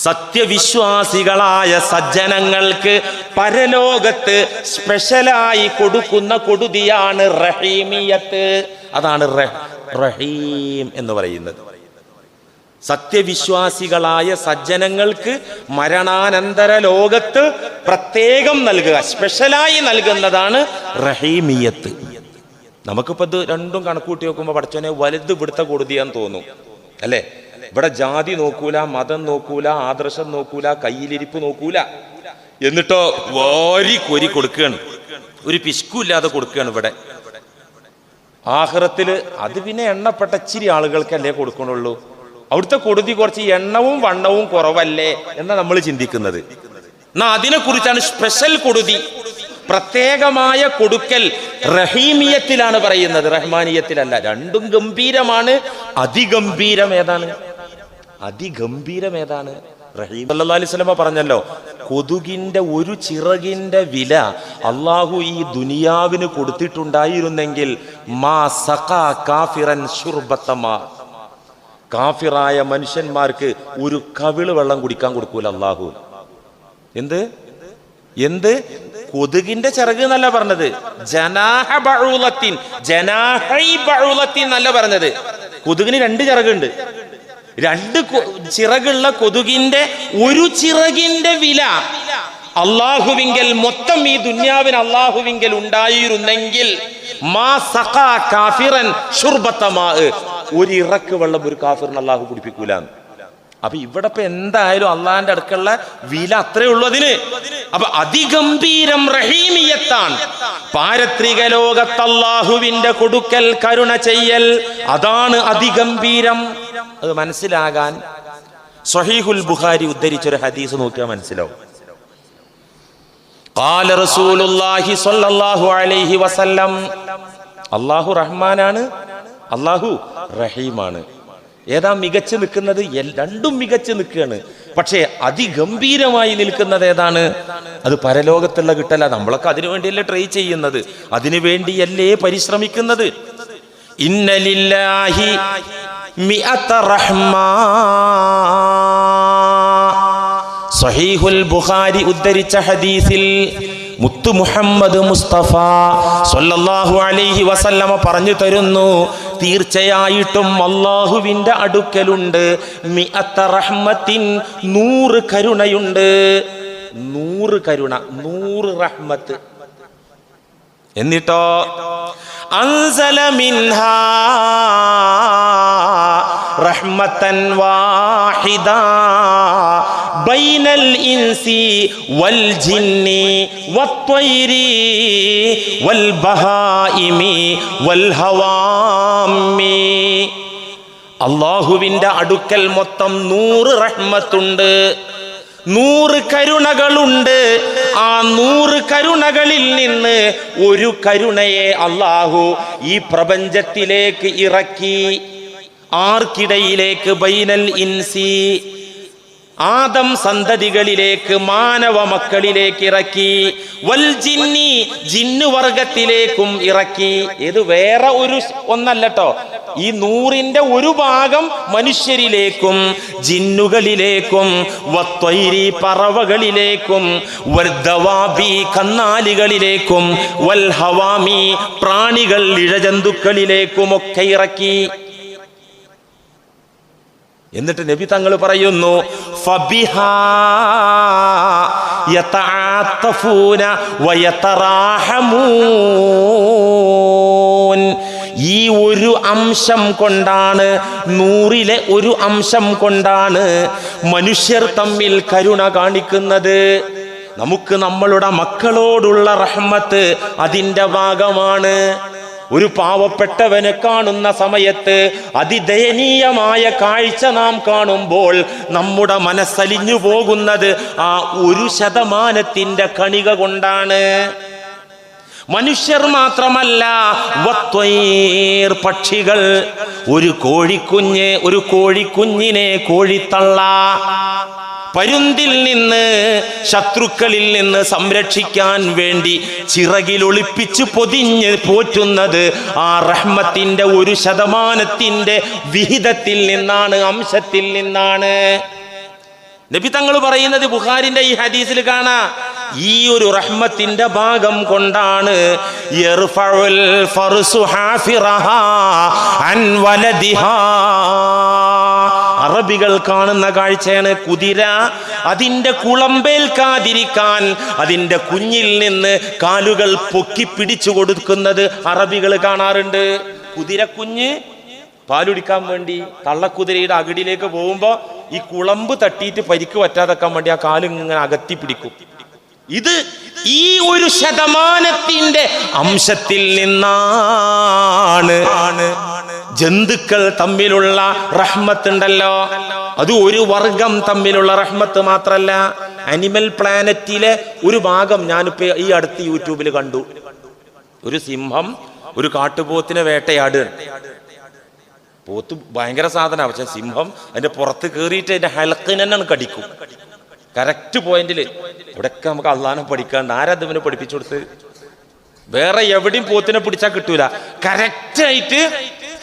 സത്യവിശ്വാസികളായ സജ്ജനങ്ങൾക്ക് പരലോകത്ത് സ്പെഷ്യലായി കൊടുക്കുന്ന കൊടുതിയാണ് റഹീമിയത്ത്. അതാണ് റഹീം എന്ന് പറയുന്നത്. സത്യവിശ്വാസികളായ സജ്ജനങ്ങൾക്ക് മരണാനന്തര ലോകത്ത് പ്രത്യേകം നൽകുക, സ്പെഷ്യലായി നൽകുന്നതാണ് റഹീമിയത്ത്. നമുക്കിപ്പോൾ ഇത് രണ്ടും കണക്കൂട്ടി നോക്കുമ്പോൾ പഠിച്ചോനെ വലുത് ഇവിടുത്തെ കൊടുതിയാന്ന് തോന്നും അല്ലേ. ഇവിടെ ജാതി നോക്കൂല, മതം നോക്കൂല, ആദർശം നോക്കൂല, കയ്യിലിരിപ്പ് നോക്കൂല, എന്നിട്ടോ വാരി കോരി കൊടുക്കുകയാണ്, ഒരു പിശുക്കില്ലാതെ കൊടുക്കുകയാണ്. ഇവിടെ ആഖിറത്തില് അത് പിന്നെ എണ്ണപ്പെട്ട ഇച്ചിരി ആളുകൾക്കല്ലേ കൊടുക്കണുള്ളൂ. അവിടുത്തെ കൊടുതി കുറച്ച് എണ്ണവും വണ്ണവും കുറവല്ലേ എന്നാ നമ്മൾ ചിന്തിക്കുന്നത്. എന്നാ അതിനെ കുറിച്ചാണ് സ്പെഷ്യൽ കൊടുതി, പ്രത്യേകമായ കൊടുക്കൽ റഹീമിയത്തിലാണ് പറയുന്നത്, റഹ്മാനിയത്തിലല്ല. രണ്ടും ഗംഭീരമാണ്. അതിഗംഭീരം ഏതാണ്? അതിഗംഭീരം ഏതാണ്? റഹീം സല്ലല്ലാഹു അലൈഹി വസല്ലം പറഞ്ഞല്ലോ, കൊതുകിന്റെ ഒരു ചിറകിന്റെ വില അള്ളാഹു ഈ ദുനിയാവിന് കൊടുത്തിട്ടുണ്ടായിരുന്നെങ്കിൽ മാ സഖാ കാഫിറൻ ശുർബത്തമാ, കാഫിറായ മനുഷ്യന്മാർക്ക് ഒരു കവിള് വെള്ളം കുടിക്കാൻ കൊടുക്കൂല അള്ളാഹു. എന്ത് എന്ത് കൊതുകിന്റെ ചിറക് എന്നല്ല പറഞ്ഞത്, ജനാഹ ബഉലത്തിൻ, ജനാഹൈ ബഉലത്തിൻ എന്നല്ല പറഞ്ഞത്. കൊതുകിന് രണ്ട് ചിറകുണ്ട്. രണ്ട് ചിറകുള്ള കൊതുകിന്റെ ഒരു ചിറകിന്റെ വില അള്ളാഹുവിങ്കൽ, മൊത്തം ഈ ദുന്യാവിന് അള്ളാഹുവിങ്കൽ ഉണ്ടായിരുന്നെങ്കിൽ മാ സഖാ കാഫിറൻ ശുർബത്തമാ, ഒരു ഇറക്ക് വെള്ളം ഒരു കാഫിറിന് അള്ളാഹു കുടിപ്പിക്കൂല. അപ്പൊ ഇവിടെ ഇപ്പൊ എന്തായാലും അള്ളാഹിന്റെ അടുക്കുള്ള വില അത്രേ ഉള്ളൂ അതിന്. അപ്പൊ അതിഗംഭീരം റഹീമിയത്താണ്. പാരത്രിക ലോകത്ത് അള്ളാഹുവിന്റെ കൊടുക്കൽ, കരുണ ചെയ്യൽ, അതാണ് അതിഗംഭീരം. അത് മനസ്സിലാകാൻ സ്വഹീഹുൽ ബുഖാരി ഉദ്ധരിച്ചൊരു ഹദീസ് നോക്കിയാൽ മനസ്സിലാവും. ഖാല റസൂലുള്ളാഹി സ്വല്ലല്ലാഹു അലൈഹി വസല്ലം, അല്ലാഹു റഹ്മാനാണ്, അല്ലാഹു റഹീമാണ്. ഏതാ മികച്ചു നിൽക്കുന്നത്? രണ്ടും മികച്ചു നിൽക്കുകയാണ്. പക്ഷേ അതിഗംഭീരമായി നിൽക്കുന്നത് ഏതാണ്? അത് പരലോകത്തുള്ള കിട്ടല. നമ്മളൊക്കെ അതിനു വേണ്ടിയല്ലേ ട്രൈ ചെയ്യുന്നത്, അതിനു വേണ്ടിയല്ലേ പരിശ്രമിക്കുന്നത്. ഇന്ന ലില്ലാഹി മിഅത റഹ്മാ, സ്വഹീഹുൽ ബുഖാരി ഉദ്ധരിച്ച ഹദീസിൽ മുത്തു മുഹമ്മദ് മുസ്തഫ സ്വല്ലല്ലാഹു അലൈഹി വസല്ലമ പറഞ്ഞു തരുന്നു, തീർച്ചയായിട്ടും അല്ലാഹുവിന്റെ അടുക്കലുണ്ട് മിഅത റഹ്മത്തിൻ, 100 കരുണയുണ്ട്. 100 കരുണ, 100 റഹ്മത്ത്. എന്നിട്ടോ അൻസല മിൻഹാ റഹ്മതൻ വാഹിദ ബൈനൽ ഇൻസി വൽ ജിന്നി വത്വൈരി വൽ ബഹായിമി വൽ ഹവാമി. അല്ലാഹുവിൻ്റെ അടുക്കൽ മൊത്തം 100 റഹ്മത്തുണ്ട്, 100 കരുണകളുണ്ട്. ആ 100 കരുണകളിൽ നിന്ന് ഒരു കരുണയെ അല്ലാഹു ഈ പ്രപഞ്ചത്തിലേക്ക് ഇറക്കി. ആർക്കിടയിലേക്ക്? ബൈനൽ ഇൻസി, ആദം സന്തതികളിലേക്ക്, മാനവ മക്കളിലേക്ക് ഇറക്കി. വൽ ജിന്നി, ജിന്നുവർഗത്തിലേക്കും ഇറക്കി. ഇത് വേറെ ഒന്നല്ലട്ടോ. ഈ 100ന്റെ ഒരു ഭാഗം മനുഷ്യരിലേക്കും ജിന്നുകളിലേക്കും വത്വൈരി പറവകളിലേക്കും വദ്ദവാബി കന്നാലികളിലേക്കും വൽ ഹവാമി പ്രാണികൾ ഇഴജന്തുക്കളിലേക്കും ഒക്കെ ഇറക്കി. എന്നിട്ട് നബി തങ്ങൾ പറയുന്നു ഫബിഹാ യതആതഫൂന വയതറാഹമൂൻ. ഈ ഒരു അംശം കൊണ്ടാണ്, 100ലെ ഒരു അംശം കൊണ്ടാണ് മനുഷ്യർ തമ്മിൽ കരുണ കാണിക്കുന്നത്. നമുക്ക് നമ്മളുടെ മക്കളോടുള്ള റഹ്മത്ത് അതിൻ്റെ ഭാഗമാണ്. ഒരു പാവപ്പെട്ടവനെ കാണുന്ന സമയത്ത് അതിദയനീയമായ കാഴ്ച നാം കാണുമ്പോൾ നമ്മുടെ മനസ്സലിഞ്ഞു പോകുന്നത് ആ 1% കണിക കൊണ്ടാണ്. മനുഷ്യർ മാത്രമല്ല, വത്വൈർ പക്ഷികൾ. ഒരു കോഴിക്കുഞ്ഞിനെ കോഴിത്തള്ള പരുന്തിൽ നിന്ന്, ശത്രുക്കളിൽ നിന്ന് സംരക്ഷിക്കാൻ വേണ്ടി ചിറകിൽ ഒളിപ്പിച്ച് പൊതിഞ്ഞ് പോറ്റുന്നത് ആ റഹ്മത്തിന്റെ 1% വിഹിതത്തിൽ നിന്നാണ്, അംശത്തിൽ നിന്നാണ്. നബി തങ്ങൾ പറയുന്നത് ബുഖാരിന്റെ ഈ ഹദീസിൽ കാണാം, ഈ ഒരു റഹ്മത്തിന്റെ ഭാഗം കൊണ്ടാണ് യർഫഉൽ ഫർസു ഹാഫിറഹാ അൻ വലദിഹാ. അറബികൾ കാണുന്ന കാഴ്ചയാണ്. കുതിര അതിൻ്റെ കുളമ്പേൽക്കാതിരിക്കാൻ അതിൻ്റെ കുഞ്ഞിൽ നിന്ന് കാലുകൾ പൊക്കി പിടിച്ചു കൊടുക്കുന്നത് അറബികൾ കാണാറുണ്ട്. കുതിരക്കുഞ്ഞ് പാലുടിക്കാൻ വേണ്ടി തള്ളക്കുതിരയുടെ അകിടിലേക്ക് പോകുമ്പോൾ ഈ കുളമ്പ് തട്ടിയിട്ട് പരിക്ക് പറ്റാതെക്കാൻ വേണ്ടി ആ കാലിങ്ങനെ അകത്തി പിടിക്കും. ഇത് ഈ 1% അംശത്തിൽ നിന്നാണ്. ജന്തുക്കൾ തമ്മിലുള്ള റഹ്മത്ത് ഉണ്ടല്ലോ, അത് ഒരു വർഗം തമ്മിലുള്ള റഹ്മത്ത് മാത്രല്ല. അനിമൽ പ്ലാനറ്റിലെ ഒരു ഭാഗം ഞാനിപ്പോ ഈ അടുത്ത് യൂട്യൂബിൽ കണ്ടു. ഒരു സിംഹം ഒരു കാട്ടുപോത്തിനെ വേട്ടയാടുകയാണ്. പോത്ത് ഭയങ്കര സാധന, പക്ഷെ സിംഹം അതിന്റെ പുറത്ത് കയറിയിട്ട് അതിന്റെ ഹെൽക്കിനെന്നാണ് കടിക്കും. കറക്റ്റ് പോയിന്റിൽ. ഇവിടെയൊക്കെ നമുക്ക് അള്ളാനെ പഠിക്കാണ്ട്. ആരാധവനെ പഠിപ്പിച്ചു കൊടുത്ത്? വേറെ എവിടെയും പോത്തിനെ പിടിച്ചാൽ കിട്ടൂല. കറക്റ്റായിട്ട്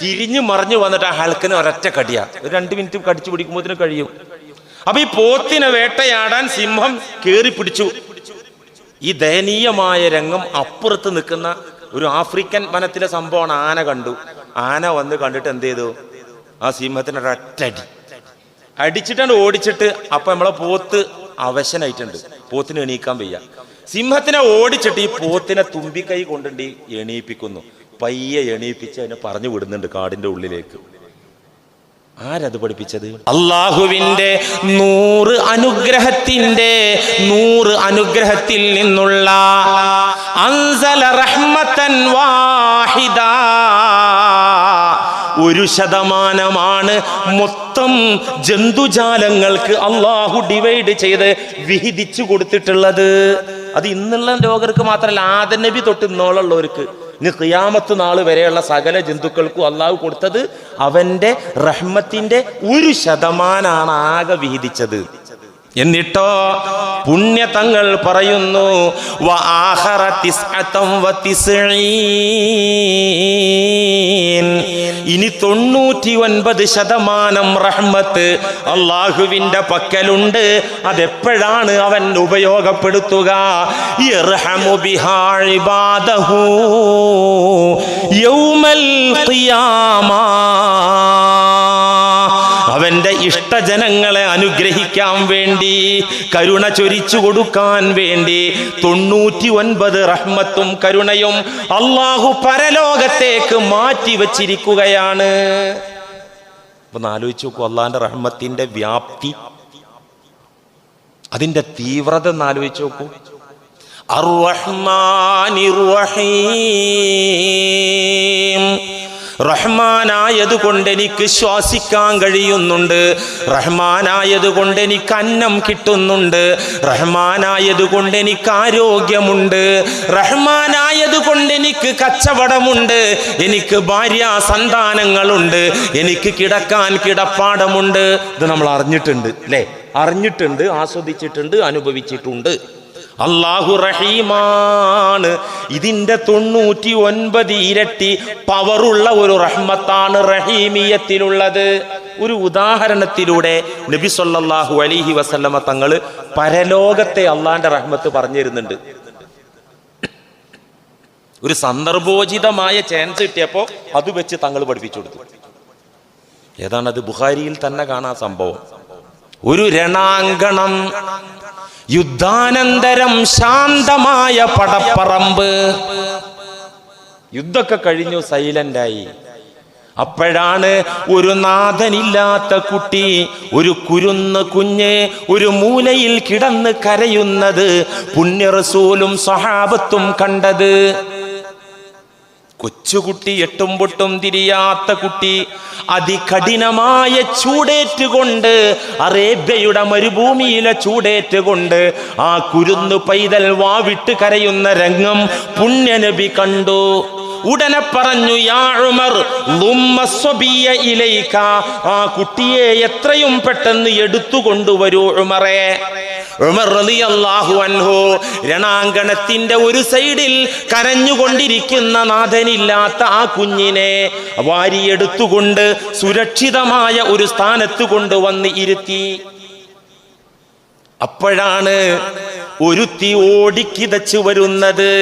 തിരിഞ്ഞു മറിഞ്ഞു വന്നിട്ട് ആ ഹെൽക്കിന് ഒരൊറ്റ കടിയാ. 2 മിനിറ്റ് കടിച്ചു പിടിക്കുമ്പോഴത്തിന് കഴിയും. അപ്പൊ ഈ പോത്തിനെ വേട്ടയാടാൻ സിംഹം കയറി പിടിച്ചു. ഈ ദയനീയമായ രംഗം അപ്പുറത്ത് നിൽക്കുന്ന ഒരു ആഫ്രിക്കൻ വനത്തിലെ സംഭവമാണ്. ആന കണ്ടു. ആന വന്ന് കണ്ടിട്ട് എന്ത് ചെയ്തു? ആ സിംഹത്തിന് ഒരൊറ്റടി അടിച്ചിട്ടാണ് ഓടിച്ചിട്ട്. അപ്പൊ നമ്മളെ പോത്ത് അവശനായിട്ടുണ്ട്, പോത്തിന് എണീക്കാൻ വയ്യ. സിംഹത്തിനെ ഓടിച്ചിട്ട് ഈ പോത്തിനെ തുമ്പിക്കൈ കൊണ്ടുണ്ട് എണീപ്പിക്കുന്നു. പയ്യെ എണീപ്പിച്ച് അതിനെ പറഞ്ഞു വിടുന്നുണ്ട് കാടിന്റെ ഉള്ളിലേക്ക്. ആരത് പഠിപ്പിച്ചത്? അള്ളാഹുവിന്റെ 100 അനുഗ്രഹത്തിൽ നിന്നുള്ള അൻസല റഹ്മതൻ വാഹിദ. 1% മൊത്തം ജന്തുജാലങ്ങൾക്ക് അള്ളാഹു ഡിവൈഡ് ചെയ്ത് വിഹിതിച്ചു കൊടുത്തിട്ടുള്ളത്. അത് ഇന്നുള്ള ലോകർക്ക് മാത്രമല്ല, ആദം നബി തൊട്ട് ഇന്നോളുള്ളവർക്ക്, ഇനി ഖിയാമത്ത് നാൾ വരെയുള്ള സകല ജന്തുക്കൾക്കും അള്ളാഹു കൊടുത്തത് അവന്റെ റഹ്മത്തിന്റെ 1% ആകെ വിഹിതിച്ചത്. എന്നിട്ടോ പുണ്യതങ്ങൾ പറയുന്നു ഇനി 99% റഹ്മത്ത് അള്ളാഹുവിന്റെ പക്കലുണ്ട്. അതെപ്പോഴാണ് അവൻ ഉപയോഗപ്പെടുത്തുക? യർഹമു ബിഹാ ഇബാദഹു യൗമൽ ഖിയാമ. അവന്റെ ഭക്തജനങ്ങളെ അനുഗ്രഹിക്കാൻ വേണ്ടി, കരുണ ചൊരിച്ചു കൊടുക്കാൻ വേണ്ടി 99 റഹ്മത്തും കരുണയും അള്ളാഹു പരലോകത്തേക്ക് മാറ്റി വച്ചിരിക്കുകയാണ്. ഒന്ന് ആലോചിച്ച് നോക്കൂ, അള്ളാഹിന്റെ റഹ്മത്തിന്റെ വ്യാപ്തി, അതിന്റെ തീവ്രത ഒന്ന് ആലോചിച്ച് നോക്കൂ. അർ-റഹ്മാനിർ റഹീം, റഹ്മാനായതുകൊണ്ട് എനിക്ക് ശ്വാസിക്കാൻ കഴിയുന്നുണ്ട്, റഹ്മാനായതുകൊണ്ട് എനിക്ക് അന്നം കിട്ടുന്നുണ്ട്, റഹ്മാനായതുകൊണ്ട് എനിക്ക് ആരോഗ്യമുണ്ട്, റഹ്മാനായതുകൊണ്ട് എനിക്ക് കച്ചവടമുണ്ട്, എനിക്ക് ഭാര്യ സന്താനങ്ങളുണ്ട്, എനിക്ക് കിടക്കാൻ കിടപ്പാടമുണ്ട്. ഇത് നമ്മൾ അറിഞ്ഞിട്ടുണ്ട് അല്ലേ? അറിഞ്ഞിട്ടുണ്ട്, ആസ്വദിച്ചിട്ടുണ്ട്, അനുഭവിച്ചിട്ടുണ്ട്. അല്ലാഹു റഹീമാണ്. ഇതിന്റെ 99 ഇരട്ടി പവറുള്ള ഒരു റഹ്മത്താണ് റഹീമിയത്തിലുള്ളത്. ഒരു ഉദാഹരണത്തിലൂടെ നബി സല്ലല്ലാഹു അലൈഹി വസല്ലമ തങ്ങൾ പരലോകത്തെ അള്ളാന്റെ റഹ്മത്ത് പറഞ്ഞു തരുന്നുണ്ട്. ഒരു സന്ദർഭോചിതമായ ചാൻസ് കിട്ടിയപ്പോ അത് വെച്ച് തങ്ങൾ പഠിപ്പിച്ചു കൊടുത്തു. ഏതാണത്? ബുഖാരിയിൽ തന്നെ കാണാൻ സംഭവം. ഒരു രണാങ്കണം, യുദ്ധാനന്തരം ശാന്തമായ പടപ്പറമ്പ്, യുദ്ധമൊക്കെ കഴിഞ്ഞു, സൈലന്റായി. അപ്പോഴാണ് ഒരു നാഥനില്ലാത്ത കുട്ടി, ഒരു കുരുന്ന് കുഞ്ഞ് ഒരു മൂലയിൽ കിടന്ന് കരയുന്നത് പുണ്യ റസൂലും സ്വഹാബത്തും കണ്ടത്. കൊച്ചുകുട്ടി, എട്ടും പൊട്ടും തിരിയാത്ത കുട്ടി, അതികഠിനമായ ചൂടേറ്റുകൊണ്ട്, അറേബ്യയുടെ മരുഭൂമിയിലെ ചൂടേറ്റുകൊണ്ട് ആ കുരുന്നു പൈതൽ വാവിട്ട് കരയുന്ന രംഗം പുണ്യനബി കണ്ടു. ഉടനെ പറഞ്ഞു, യാ ഉമർ ളുമ്മ സ്വബിയ ഇലൈക, ആ കുട്ടിയെ എത്രയും പെട്ടെന്ന് എടുത്തുകൊണ്ടുവരൂ ഉമറേ. ഉമർ റളിയല്ലാഹു അൻഹു രണാങ്കണത്തിന്റെ ഒരു സൈഡിൽ കരഞ്ഞുകൊണ്ടിരിക്കുന്ന നാഥനില്ലാത്ത ആ കുഞ്ഞിനെ വാരിയെടുത്തുകൊണ്ട് സുരക്ഷിതമായ ഒരു സ്ഥാനത്ത് കൊണ്ടുവന്ന് ഇരുത്തി. അപ്പോഴാണ് ഒരുത്തി ഓടിക്കിതച്ചു വരുന്നത്.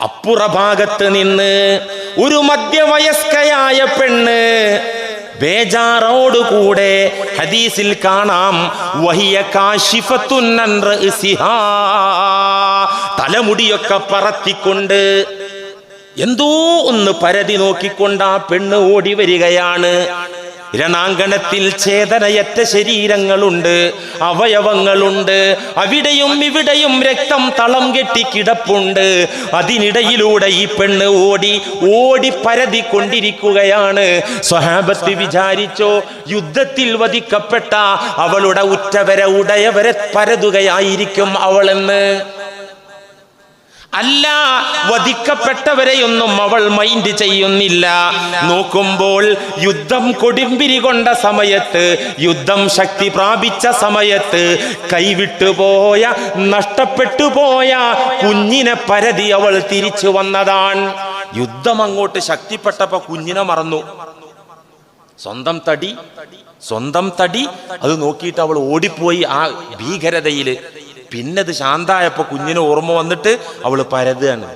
അപ്പുറഭാഗത്ത് നിന്ന് ഒരു മധ്യവയസ്കയായ പെണ്ണ് ബേജാറോടുകൂടെ, ഹദീസിൽ കാണാം, വഹിയ കാശിഫത്തുൻ അൻ റഅസിഹാ, തലമുടിയൊക്കെ പറത്തിക്കൊണ്ട് എന്തോ ഒന്ന് പരതി നോക്കിക്കൊണ്ട് ആ പെണ്ണ് ഓടി വരികയാണ്. രണാങ്കണത്തിൽ ചേതനയറ്റ ശരീരങ്ങളുണ്ട്, അവയവങ്ങളുണ്ട്, അവിടെയും ഇവിടെയും രക്തം തളം കെട്ടി കിടപ്പുണ്ട്. അതിനിടയിലൂടെ ഈ പെണ്ണ് ഓടി പരതിക്കൊണ്ടിരിക്കുകയാണ്. സ്വഹാബത്ത് വിചാരിച്ചോ, യുദ്ധത്തിൽ വധിക്കപ്പെട്ട അവളുടെ ഉറ്റവരെ ഉടയവരെ പരതുകയായിരിക്കും അവളെന്ന്. അല്ല, വധിക്കപ്പെട്ടവരെയൊന്നും അവൾ മൈൻഡ് ചെയ്യുന്നില്ല. നോക്കുമ്പോൾ യുദ്ധം കൊടുമ്പിരി കൊണ്ട സമയത്ത്, യുദ്ധം ശക്തി പ്രാപിച്ച സമയത്ത് കൈവിട്ടുപോയ, നഷ്ടപ്പെട്ടുപോയ കുഞ്ഞിനെ പരതി അവൾ തിരിച്ചു വന്നതാണ്. യുദ്ധം അങ്ങോട്ട് ശക്തിപ്പെട്ടപ്പോ കുഞ്ഞിനെ മറന്നു. സ്വന്തം തടി അത് നോക്കിയിട്ട് അവൾ ഓടിപ്പോയി ആ ഭീകരതയില്. പിന്നെ അത് ശാന്തായപ്പോ കുഞ്ഞിന് ഓർമ്മ വന്നിട്ട് അവള് പരതുകയാണ്.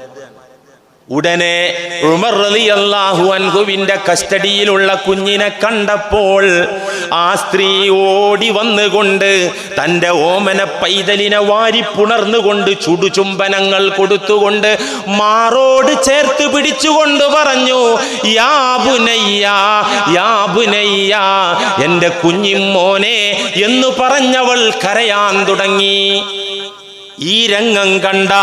ഉടനെ ഉമർ റളിയല്ലാഹു അൻഹുവിന്റെ കസ്റ്റഡിയിലുള്ള കുഞ്ഞിനെ കണ്ടപ്പോൾ ആ സ്ത്രീ ഓടി വന്നുകൊണ്ട് തൻ്റെ ഓമന പൈതലിനെ വാരിപ്പുണർന്നുകൊണ്ട് ചുടുചുംബനങ്ങൾ കൊടുത്തുകൊണ്ട് മാറോട് ചേർത്ത് പിടിച്ചുകൊണ്ട് പറഞ്ഞു, യാ ബുനയ്യ, യാ ബുനയ്യ, എൻ്റെ കുഞ്ഞിമോനെ എന്ന് പറഞ്ഞവൾ കരയാൻ തുടങ്ങി. ഈ രംഗം കണ്ട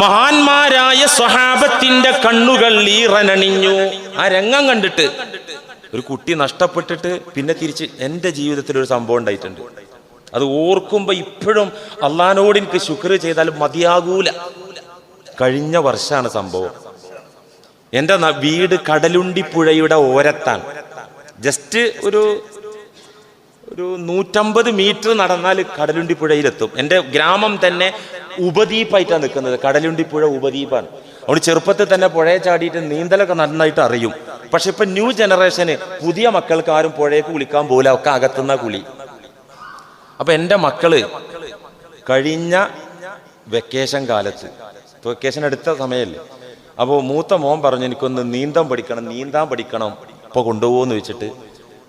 മഹാന്മാരായ സ്വഹാബത്തിന്റെ കണ്ണുകൾ ഈറനണിഞ്ഞു. ആ രംഗം കണ്ടിട്ട്, ഒരു കുട്ടി നഷ്ടപ്പെട്ടിട്ട് പിന്നെ തിരിച്ച് എൻ്റെ ജീവിതത്തിൽ ഒരു സംഭവം ഉണ്ടായിട്ടുണ്ട്. അത് ഓർക്കുമ്പോ ഇപ്പോഴും അള്ളാഹിനോട് എനിക്ക് ശുക്ർ ചെയ്താലും മതിയാകൂല. കഴിഞ്ഞ വർഷമാണ് സംഭവം. എൻ്റെ വീട് കടലുണ്ടിപ്പുഴയുടെ ഓരത്താണ്. ജസ്റ്റ് ഒരു 150 മീറ്റർ നടന്നാൽ കടലുണ്ടിപ്പുഴയിലെത്തും. എൻ്റെ ഗ്രാമം തന്നെ ഉപദ്വീപായിട്ടാണ് നിൽക്കുന്നത്. കടലുണ്ടിപ്പുഴ ഉപദ്വീപാണ്. അവിടെ ചെറുപ്പത്തിൽ തന്നെ പുഴയെ ചാടിയിട്ട് നീന്തലൊക്കെ നന്നായിട്ട് അറിയും. പക്ഷെ ഇപ്പൊ ന്യൂ ജനറേഷന്, പുതിയ മക്കൾക്ക് ആരും പുഴയേക്ക് കുളിക്കാൻ പോകില്ല, ഒക്കെ അകത്തുന്ന കുളി. അപ്പൊ എൻ്റെ മക്കള് കഴിഞ്ഞ വെക്കേഷൻ കാലത്ത്, വെക്കേഷൻ എടുത്ത സമയമല്ലേ, അപ്പോൾ മൂത്ത മോൻ പറഞ്ഞു, എനിക്കൊന്ന് നീന്താൻ പഠിക്കണം, ഇപ്പൊ കൊണ്ടുപോകുമെന്ന് വെച്ചിട്ട്.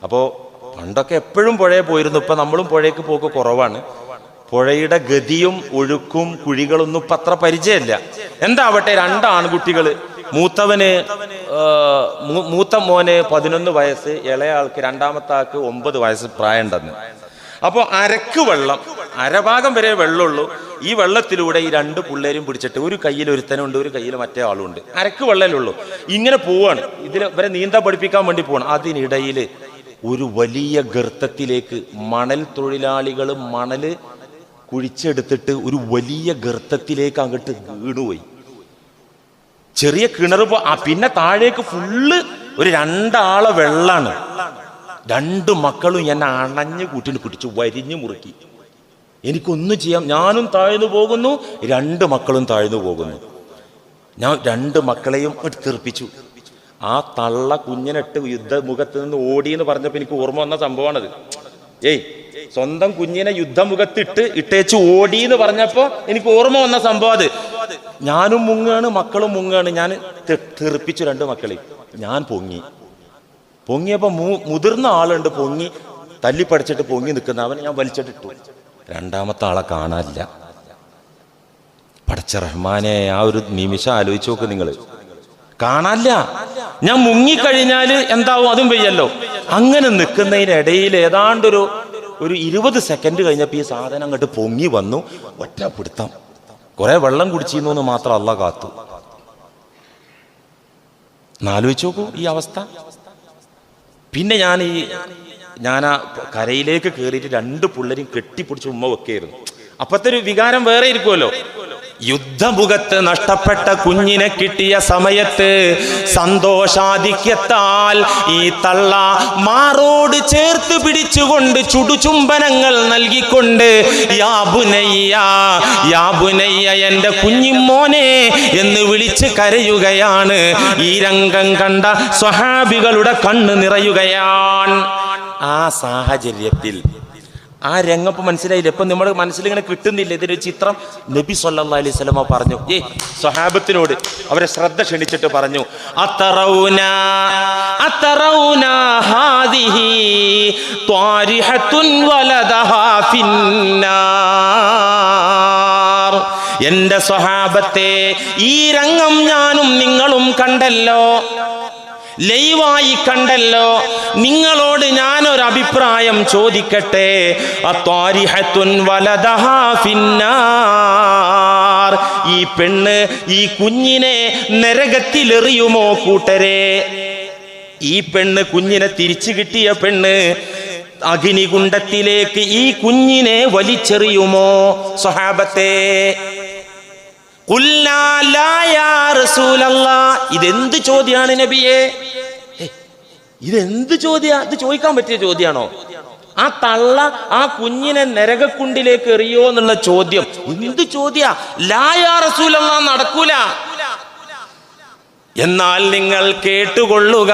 അപ്പോൾ പണ്ടൊക്കെ എപ്പോഴും പുഴയെ പോയിരുന്നു. ഇപ്പം നമ്മളും പുഴയ്ക്ക് പോക്ക് കുറവാണ്. പുഴയുടെ ഗതിയും ഒഴുക്കും കുഴികളൊന്നും ഇപ്പം അത്ര പരിചയമില്ല. എന്താവട്ടെ, 2 ആൺകുട്ടികൾ, മൂത്ത മോന് 11 വയസ്സ്, ഇളയ ആൾക്ക് 2ാമത്തെ ആൾക്ക് 9 വയസ്സ് പ്രായമുണ്ടെന്ന്. അപ്പോൾ അരക്ക് വെള്ളം, അരഭാഗം വരെ വെള്ളമുള്ളൂ. ഈ വെള്ളത്തിലൂടെ ഈ 2 പിള്ളേരും പിടിച്ചിട്ട്, ഒരു കയ്യിൽ ഒരുത്തനുണ്ട്, ഒരു കയ്യിൽ മറ്റേ ആളുണ്ട്, അരക്ക് വെള്ളമുള്ളൂ, ഇങ്ങനെ പോവാണ്. ഇതിൽ ഇവരെ നീന്താൻ പഠിപ്പിക്കാൻ വേണ്ടി പോവാണ്. അതിനിടയിൽ ഒരു വലിയ ഗർത്തത്തിലേക്ക് മണൽ തൊഴിലാളികൾ മണല് കുഴിച്ചെടുത്തിട്ട് ഒരു വലിയ ഗർത്തത്തിലേക്ക് അങ്ങോട്ട് വീണുപോയി. ചെറിയ കിണർ, പിന്നെ താഴേക്ക് ഫുള്ള് ഒരു 2 ആളെ വെള്ളാണ്. 2 മക്കളും എന്നെ അണഞ്ഞു കൂട്ടിന് പിടിച്ചു വരിഞ്ഞു മുറുക്കി. എനിക്കൊന്നും ചെയ്യാം, ഞാനും താഴ്ന്നു പോകുന്നു, 2 മക്കളും താഴ്ന്നു പോകുന്നു. ഞാൻ 2 മക്കളെയും തെറിപ്പിച്ചു. ആ തള്ള കുഞ്ഞിനിട്ട് യുദ്ധമുഖത്ത് നിന്ന് ഓടിയെന്ന് പറഞ്ഞപ്പോൾ എനിക്ക് ഓർമ്മ വന്ന സംഭവമാണത്. സ്വന്തം കുഞ്ഞിനെ യുദ്ധമുഖത്തിട്ട് ഇട്ടേച്ച് ഓടി എന്ന് പറഞ്ഞപ്പോ എനിക്ക് ഓർമ്മ വന്ന സംഭവം അത്. ഞാനും മുങ്ങാണ്, മക്കളും മുങ്ങാണ്. ഞാൻ തെറിപ്പിച്ചു 2 മക്കളെ. ഞാൻ പൊങ്ങിയപ്പോ മുതിർന്ന ആളുണ്ട്, പൊങ്ങി തല്ലിപ്പടിച്ചിട്ട് പൊങ്ങി നിൽക്കുന്ന അവനെ ഞാൻ വലിച്ചിട്ടിട്ടു. 2ാമത്തെ ആളെ കാണാനില്ല. പടച്ച റഹ്മാനെ, ആ ഒരു നിമിഷം ആലോചിച്ച് നോക്ക് നിങ്ങൾ. കാണാനില്ല. ഞാൻ മുങ്ങിക്കഴിഞ്ഞാൽ എന്താവും, അതും പെയ്യല്ലോ. അങ്ങനെ നിൽക്കുന്നതിനിടയിൽ ഏതാണ്ടൊരു 20 സെക്കൻഡ് കഴിഞ്ഞപ്പോൾ ഈ സാധനം അങ്ങോട്ട് പൊങ്ങി വന്നു. ഒറ്റപ്പിടുത്തം. കുറെ വെള്ളം കുടിച്ചിരുന്നു എന്ന് മാത്രം അള്ളാഹ് കാത്തു. ആലോചിച്ച് നോക്കൂ ഈ അവസ്ഥ. പിന്നെ ഞാൻ ആ കരയിലേക്ക് കയറിയിട്ട് 2 പിള്ളേരും കെട്ടിപ്പിടിച്ച് ഉമ്മ വെക്കായിരുന്നു. അപ്പത്തെ ഒരു വികാരം വേറെ ഇരിക്കുമല്ലോ. യുദ്ധമുഖത്ത് നഷ്ടപ്പെട്ട കുഞ്ഞിനെ കിട്ടിയ സമയത്ത് സന്തോഷാധിക്യത്താൽ ഈ തള്ള മാറോട് ചേർത്ത് പിടിച്ചുകൊണ്ട് ചുടുചുംബനങ്ങൾ നൽകിക്കൊണ്ട് യാ ബുനയ്യ എന്റെ കുഞ്ഞിമോനെ എന്ന് വിളിച്ച് കരയുകയാണ്. ഈ രംഗം കണ്ട സ്വഹാബികളുടെ കണ്ണ് നിറയുകയാണ്. ആ സാഹചര്യത്തിൽ ആ രംഗപ്പ് മനസ്സിലായില്ല. ഇപ്പൊ നമ്മുടെ മനസ്സിലിങ്ങനെ കിട്ടുന്നില്ല ഇതിന്റെ ചിത്രം. നബി സല്ലല്ലാഹു അലൈഹി വസല്ലമ പറഞ്ഞു, സ്വഹാബത്തിനോട് അവരെ ശ്രദ്ധ ക്ഷണിച്ചിട്ട് പറഞ്ഞു, അത്തറൗന ഹാദിഹി ത്വാരിഹത്തുൻ വലദഹാ ഫിന്നാർ. എന്റെ സ്വഹാബത്തെ, ഈ രംഗം ഞാനും നിങ്ങളും കണ്ടല്ലോ, ലൈവായി കണ്ടല്ലോ. നിങ്ങളോട് ഞാനൊരു അഭിപ്രായം ചോദിക്കട്ടെ. അത്വാരിഹത്തുൻ വലദഹാ ഫിന്നാർ. ഈ പെണ്ണ് ഈ കുഞ്ഞിനെ നരകത്തിലെറിയുമോ കൂട്ടരെ? ഈ പെണ്ണ്, കുഞ്ഞിനെ തിരിച്ചു കിട്ടിയ പെണ്ണ് അഗ്നികുണ്ഡത്തിലേക്ക് ഈ കുഞ്ഞിനെ വലിച്ചെറിയുമോ? സ്വഹാബത്തെ, ഖുൽനാ ലാ യാ റസൂലല്ലാഹ്. ഇതെന്ത് ചോദ്യാണ് നബിയെ? ഇതെന്ത് ചോദ്യാ? ഇത് ചോദിക്കാൻ പറ്റിയ ചോദ്യാണോ? ആ തള്ള ആ കുഞ്ഞിനെ നരകക്കുണ്ടിലേക്ക് എറിയോ എന്നുള്ള ചോദ്യം എന്ത് ചോദ്യാ? ലാ യാ റസൂലല്ലാഹ് നടക്കൂല. എന്നാൽ നിങ്ങൾ കേട്ടുകൊള്ളുക,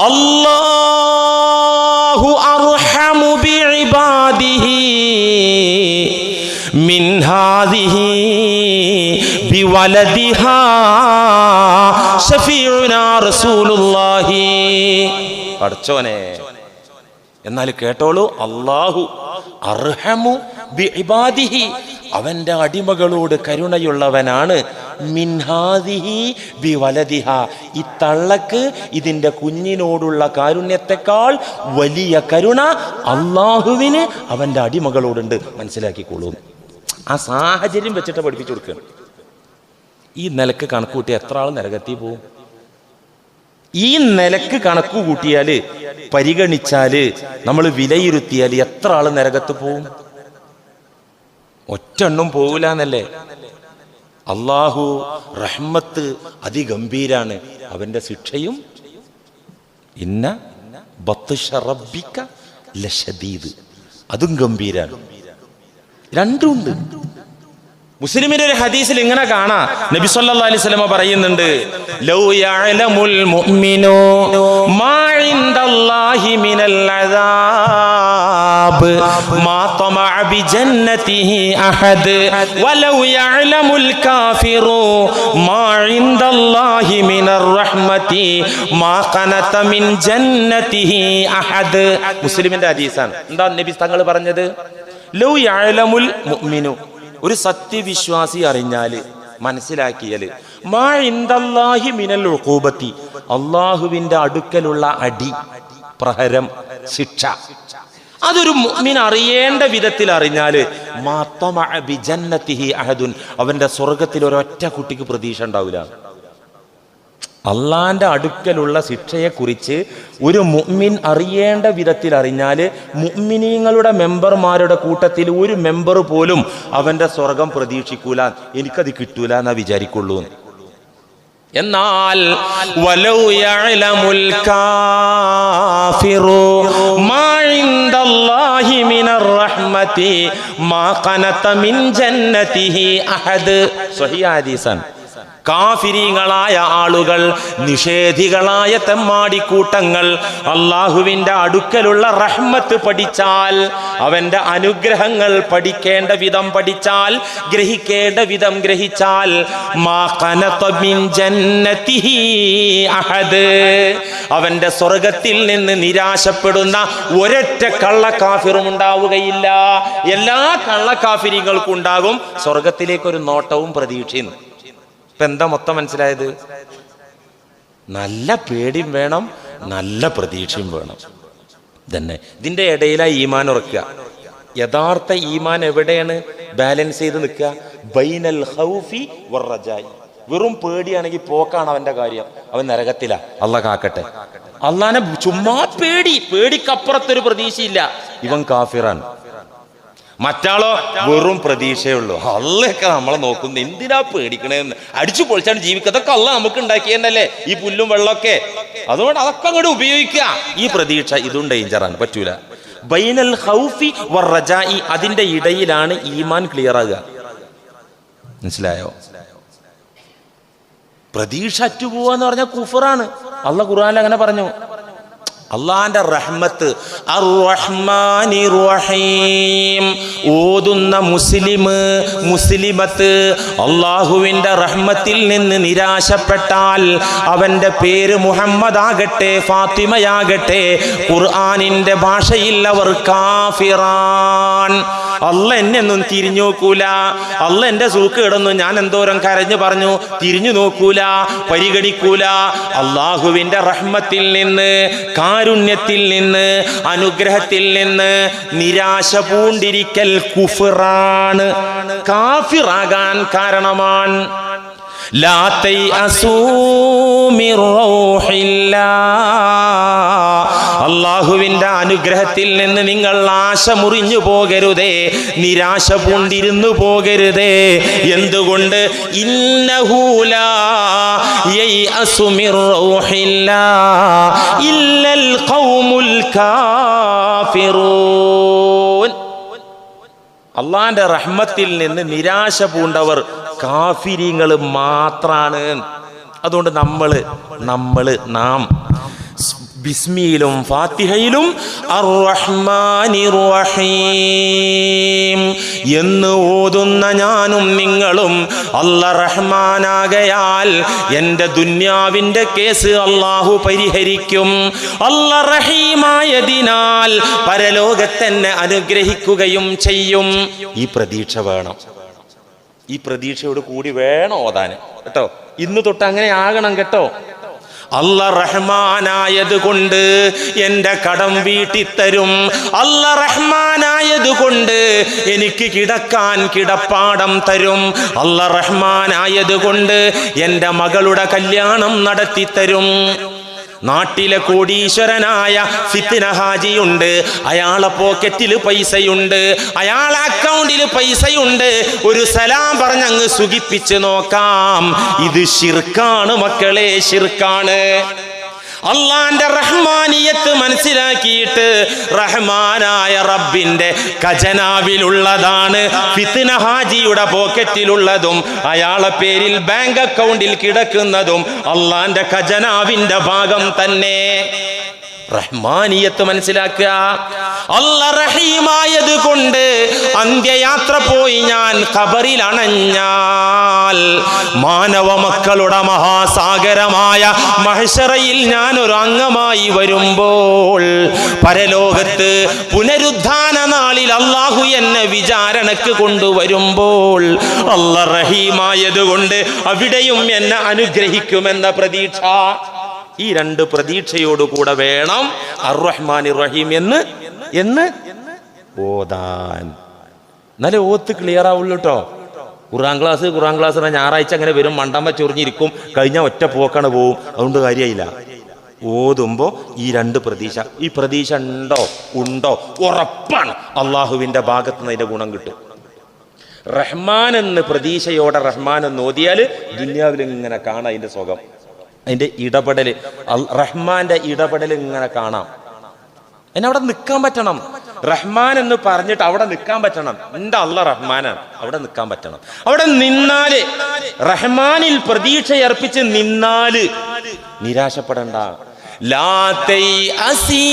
അല്ലാഹു അർഹമു ബിഇബാദിഹി മിൻ ഹാദിഹി ബിവലദിഹാ ശഫീഉനാ റസൂലുള്ളാഹി. പടച്ചോനെ, എന്നാൽ കേട്ടോളൂ, അല്ലാഹു അർഹമു ബിഇബാദിഹി, അവന്റെ അടിമകളോട് കരുണയുള്ളവനാണ്. മിൻ ഹാദിഹി ബിവലദിഹാ, ഈ തള്ളക്ക് ഇതിന്റെ കുഞ്ഞിനോടുള്ള കാരുണ്യത്തെക്കാൾ വലിയ കരുണ അള്ളാഹുവിന് അവന്റെ അടിമകളോടുണ്ട്. മനസ്സിലാക്കിക്കോളൂ. ആ സാഹചര്യം വെച്ചിട്ട് പഠിപ്പിച്ചു കൊടുക്കുകയാണ്. ഈ നിലക്ക് കണക്ക് കൂട്ടി എത്ര ആൾ നരകത്തിൽ പോവും? ഈ നിലക്ക് കണക്ക് കൂട്ടിയാല്, പരിഗണിച്ചാല്, നമ്മൾ വിലയിരുത്തിയാൽ എത്ര ആൾ നരകത്ത് പോവും? ഒറ്റെണ്ണം പോകില്ല എന്നല്ലേ. അള്ളാഹു റഹ്മത്ത് അതിഗംഭീരാണ്, അവന്റെ ശിക്ഷയും ഇന്ന ബത്ഷ റബ്ബിക ലശദീദ്, അതും ഗംഭീരാണ്. രണ്ടുമുണ്ട്. മുസ്ലിമിന്റെ ഒരു ഹദീസിൽ ഇങ്ങനെ കാണാം, നബി സല്ലല്ലാഹു അലൈഹി വസല്ലം പറയുന്നുണ്ട്, ലൗ യഅലമുൽ മുഅ്മിനു മാ ഇൻദല്ലാഹി മിനൽ അദാബ് മാ തമഅ بجنته أحد ولو يعلم الكافر ما عند الله من الرحمة ما قنط من جنته أحد. മുസ്ലിമിന്റെ ഹദീസാണ്. എന്താ നബി തങ്ങൾ പറഞ്ഞത്? ലൗ യഅലമുൽ മുഅ്മിനു, ഒരു സത്യവിശ്വാസി അറിഞ്ഞാല്, മനസ്സിലാക്കിയാല്, മാ ഇൻദല്ലാഹി മിനൽ ഉഖൂബത്തി, അല്ലാഹുവിന്റെ അടുക്കലുള്ള അടി, പ്രഹരം, ശിക്ഷ, അതൊരു മുഅ്മിൻ അറിയേണ്ട വിധത്തിൽ അറിഞ്ഞാല് മാതമഅ ബിജന്നതിഹി അഹദുൻ, അവന്റെ സ്വർഗത്തിൽ ഒരൊറ്റ കുട്ടിക്ക് പ്രതീക്ഷ ഉണ്ടാവില്ല. അള്ളാന്റെ അടുക്കലുള്ള ശിക്ഷയെക്കുറിച്ച് ഒരു മുഅ്മിൻ അറിയേണ്ട വിധത്തിൽ അറിഞ്ഞാൽ മുഅ്മിനീങ്ങളുടെ മെമ്പർമാരുടെ കൂട്ടത്തിൽ ഒരു മെമ്പർ പോലും അവന്റെ സ്വർഗം പ്രതീക്ഷിക്കൂല, എനിക്കത് കിട്ടൂല എന്നാ വിചാരിക്കുള്ളൂ. എന്നാൽ വലൗ യഅലമുൽ കാഫിറു മാ ഇൻദല്ലാഹി മിനർ റഹ്മതി മാ ഖനത മിൻ ജന്നതിഹി അഹദ്. സ്വഹീഹ് ഹദീസാണ്. കാഫിരീങ്ങളായ ആളുകൾ, നിഷേധികളായ തെമ്മാടിക്കൂട്ടങ്ങൾ അള്ളാഹുവിന്റെ അടുക്കലുള്ള റഹ്മത്ത് പഠിച്ചാൽ, അവന്റെ അനുഗ്രഹങ്ങൾ പഠിക്കേണ്ട വിധം പഠിച്ചാൽ, ഗ്രഹിക്കേണ്ട വിധം ഗ്രഹിച്ചാൽ, മാ ഖനത മിൻ ജന്നതിഹി അഹദ്, അവന്റെ സ്വർഗത്തിൽ നിന്ന് നിരാശപ്പെടുന്ന ഒരൊറ്റ കള്ളക്കാഫിറും ഉണ്ടാവുകയില്ല. എല്ലാ കള്ളക്കാഫിരീങ്ങൾക്കും ഉണ്ടാകും സ്വർഗത്തിലേക്കൊരു നോട്ടവും പ്രതീക്ഷയും. ഇപ്പൊ എന്താ മൊത്തം മനസ്സിലായത്? നല്ല പേടിയും വേണം, നല്ല പ്രതീക്ഷയും വേണം. തന്നെ ഇതിന്റെ ഇടയിലായി ഈമാൻ ഉറക്കുക. യഥാർത്ഥ ഈമാൻ എവിടെയാണ് ബാലൻസ് ചെയ്ത് നിൽക്കുക? ബൈനൽ ഖൗഫി വറജായി. വെറും പേടിയാണെങ്കിൽ പോക്കാണ് അവന്റെ കാര്യം, അവൻ നരകത്തിലാ. അള്ളാഹ് കാക്കട്ടെ. അള്ളാനെ ചുമ്മാ പേടിക്കപ്പുറത്തൊരു പ്രതീക്ഷയില്ല, ഇവൻ കാഫിറാണ്. മറ്റാളോ വെറും പ്രതീക്ഷയുള്ളൂ. അള്ളയൊക്കെ നമ്മളെ നോക്കുന്നു, എന്തിനാ പേടിക്കണേന്ന്, അടിച്ചു പൊളിച്ചാണ് ജീവിക്കുക. അതൊക്കെ അള്ള നമുക്ക് ഉണ്ടാക്കിയെന്നല്ലേ ഈ പുല്ലും വെള്ളമൊക്കെ, അതുകൊണ്ട് അതൊക്കെ അങ്ങോട്ട് ഉപയോഗിക്കുക. ഈ പ്രതീക്ഷ ഇതും ഡേഞ്ചറാണ്, പറ്റൂല. ബൈനൽ ഖൗഫി വറജാഇ, അതിന്റെ ഇടയിലാണ് ഈമാൻ ക്ലിയർ ആകുക. മനസ്സിലായോ? പ്രതീക്ഷ അറ്റുപോവാന്ന് പറഞ്ഞാൽ കുഫറാണ്. അള്ളാഹ് ഖുർആനിൽ അങ്ങനെ പറഞ്ഞു. അള്ളാന്റെ റഹ്മത്ത് അർ-റഹ്മാനിർ റഹീം ഓതുന്ന മുസ്ലിമത്ത് അള്ളാഹുവിന്റെ റഹ്മത്തിൽ നിന്ന് നിരാശപ്പെട്ടാൽ അവന്റെ പേര് മുഹമ്മദ് ആകട്ടെ ഫാത്തിമയാകട്ടെ, ഖുർആനിന്റെ ഭാഷയിൽ അവർ കാഫിറാൻ. അള്ള എന്നെ ഒന്നും തിരിഞ്ഞു നോക്കൂല. അള്ള എന്റെ സൂക്ക് കിടന്നു, ഞാൻ എന്തോരം കരഞ്ഞു പറഞ്ഞു, തിരിഞ്ഞു നോക്കൂല, പരിഗണിക്കൂല. അള്ളാഹുവിന്റെ റഹ്മത്തിൽ നിന്ന്, കാരുണ്യത്തിൽ നിന്ന്, അനുഗ്രഹത്തിൽ നിന്ന് നിരാശ പൂണ്ടിരിക്കൽ കുഫ്റാണ്, കാഫിറാകാൻ കാരണമാണ്. ലാ തൈഅസൂ മിർ റൗഹില്ലാഹ്, അള്ളാഹുവിന്റെ അനുഗ്രഹത്തിൽ നിന്ന് നിങ്ങൾ ആശ മുറിഞ്ഞു പോകരുതേ, നിരാശ പൂണ്ടിരുന്നു പോകരുതേ. എന്തുകൊണ്ട്? ഇന്നഹു ലാ യൈഅസു മിർ റൗഹില്ലാഹ് ഇല്ലൽ ഖൗമുൽ കാഫിറൂൻ. അള്ളാന്റെ റഹ്മത്തിൽ നിന്ന് നിരാശ പൂണ്ടവർ കാഫിരീങ്ങൾ മാത്രാണ്. അതുകൊണ്ട് നാം ബിസ്മിയിലും ഫാത്തിഹയിലും അർ-റഹ്മാനിർ റഹീം എന്ന് ഓതുന്ന ഞാനും നിങ്ങളും അല്ലാഹ് റഹ്മാനാകയാൽ എൻ്റെ ദുന്യാവിൻ്റെ കേസ് അല്ലാഹു പരിഹരിക്കും. അല്ലാഹ് റഹീമായതിനാൽ പരലോകത്തെന്നെ അനുഗ്രഹിക്കുകയും ചെയ്യും. ഈ പ്രതീക്ഷ വേണം. ഈ പ്രതീക്ഷയോട് കൂടി വേണം ഓതാൻ കേട്ടോ. ഇന്ന് തൊട്ട് അങ്ങനെ ആകണം കേട്ടോ. അല്ലാഹ് റഹ്മാനായത് കൊണ്ട് എൻ്റെ കടം വീട്ടിത്തരും. അല്ലാഹ് റഹ്മാനായത് കൊണ്ട് എനിക്ക് കിടക്കാൻ കിടപ്പാടം തരും. അല്ലാഹ് റഹ്മാനായത് കൊണ്ട് എൻ്റെ മകളുടെ കല്യാണം നടത്തിത്തരും. നാട്ടിലെ കോടീശ്വരനായ ഫിത്ന ഹാജിയുണ്ട്, അയാളെ പോക്കറ്റിൽ പൈസയുണ്ട്, അയാളെ അക്കൗണ്ടിൽ പൈസയുണ്ട്. ഒരു സലാം പറഞ്ഞങ്ങ് സുഖിപ്പിച്ച് നോക്കാം. ഇത് ശിർക്കാണ് മക്കളെ, ശിർക്കാണ്. അള്ളാന്റെ റഹ്മാനിയത്ത് മനസ്സിലാക്കിയിട്ട് റഹ്മാനായ റബ്ബിന്റെ ഖജനാവിലുള്ളതാണ് ഫിത്ന ഹാജിയുടെ പോക്കറ്റിലുള്ളതും അയാളെ പേരിൽ ബാങ്ക് അക്കൗണ്ടിൽ കിടക്കുന്നതും അള്ളാന്റെ ഖജനാവിന്റെ ഭാഗം തന്നെ. റഹ്മാനിയത്ത് മനസ്സിലാക്കുക. അല്ലാഹ് റഹീമായത് കൊണ്ട് അന്ത്യയാത്ര പോയി ഞാൻ ഖബറിൽ അണഞ്ഞാൽ മാനവ മക്കളുടെ മഹാസാഗരമായ മഹ്ശറയിൽ ഞാൻ ഒരു അംഗമായി വരുമ്പോൾ പരലോകത്ത് പുനരുദ്ധാന നാളിൽ അല്ലാഹു എന്നെ വിചാരണക്ക് കൊണ്ടുവരുമ്പോൾ അല്ലാഹ് റഹീമായത് കൊണ്ട് അവിടെയും എന്നെ അനുഗ്രഹിക്കുമെന്ന പ്രതീക്ഷ. ഈ രണ്ട് പ്രതീക്ഷയോടുകൂടെ വേണം അർ-റഹ്മാൻ റഹീം എന്ന് ഓതാൻ. എന്നാലേ ഓത്ത് ക്ലിയർ ആവുള്ളൂ കേട്ടോ. ഖുർആൻ ക്ലാസ് ഞായറാഴ്ച അങ്ങനെ വരും, മണ്ടമ്മ ചൊറിഞ്ഞിരിക്കും, കഴിഞ്ഞാൽ ഒറ്റ പോക്കാണ് പോവും. അതുകൊണ്ട് കാര്യമായില്ല. ഓതുമ്പോൾ ഈ രണ്ട് പ്രതീക്ഷ, ഈ പ്രതീക്ഷ ഉണ്ടോ ഉറപ്പാണ് അള്ളാഹുവിൻ്റെ ഭാഗത്ത് നിന്ന് അതിൻ്റെ ഗുണം കിട്ടും. റഹ്മാൻ എന്ന് പ്രതീക്ഷയോടെ റഹ്മാൻ എന്ന് ഓതിയാൽ ദുനിയാവിൽ ഇങ്ങനെ കാണാം അതിൻ്റെ സുഖം, അതിൻ്റെ ഇടപെടൽ, റഹ്മാന്റെ ഇടപെടൽ ഇങ്ങനെ കാണാം. അതിനവിടെ നിൽക്കാൻ പറ്റണം. റഹ്മാൻ എന്ന് പറഞ്ഞിട്ട് അവിടെ നിൽക്കാൻ പറ്റണം. എൻ്റെ അല്ലാഹ് റഹ്മാനാണ്, അവിടെ നിൽക്കാൻ പറ്റണം. അവിടെ നിന്നാല്, റഹ്മാനിൽ പ്രതീക്ഷ അർപ്പിച്ച് നിന്നാല് നിരാശപ്പെടണ്ട. ലാ തൈഅസീ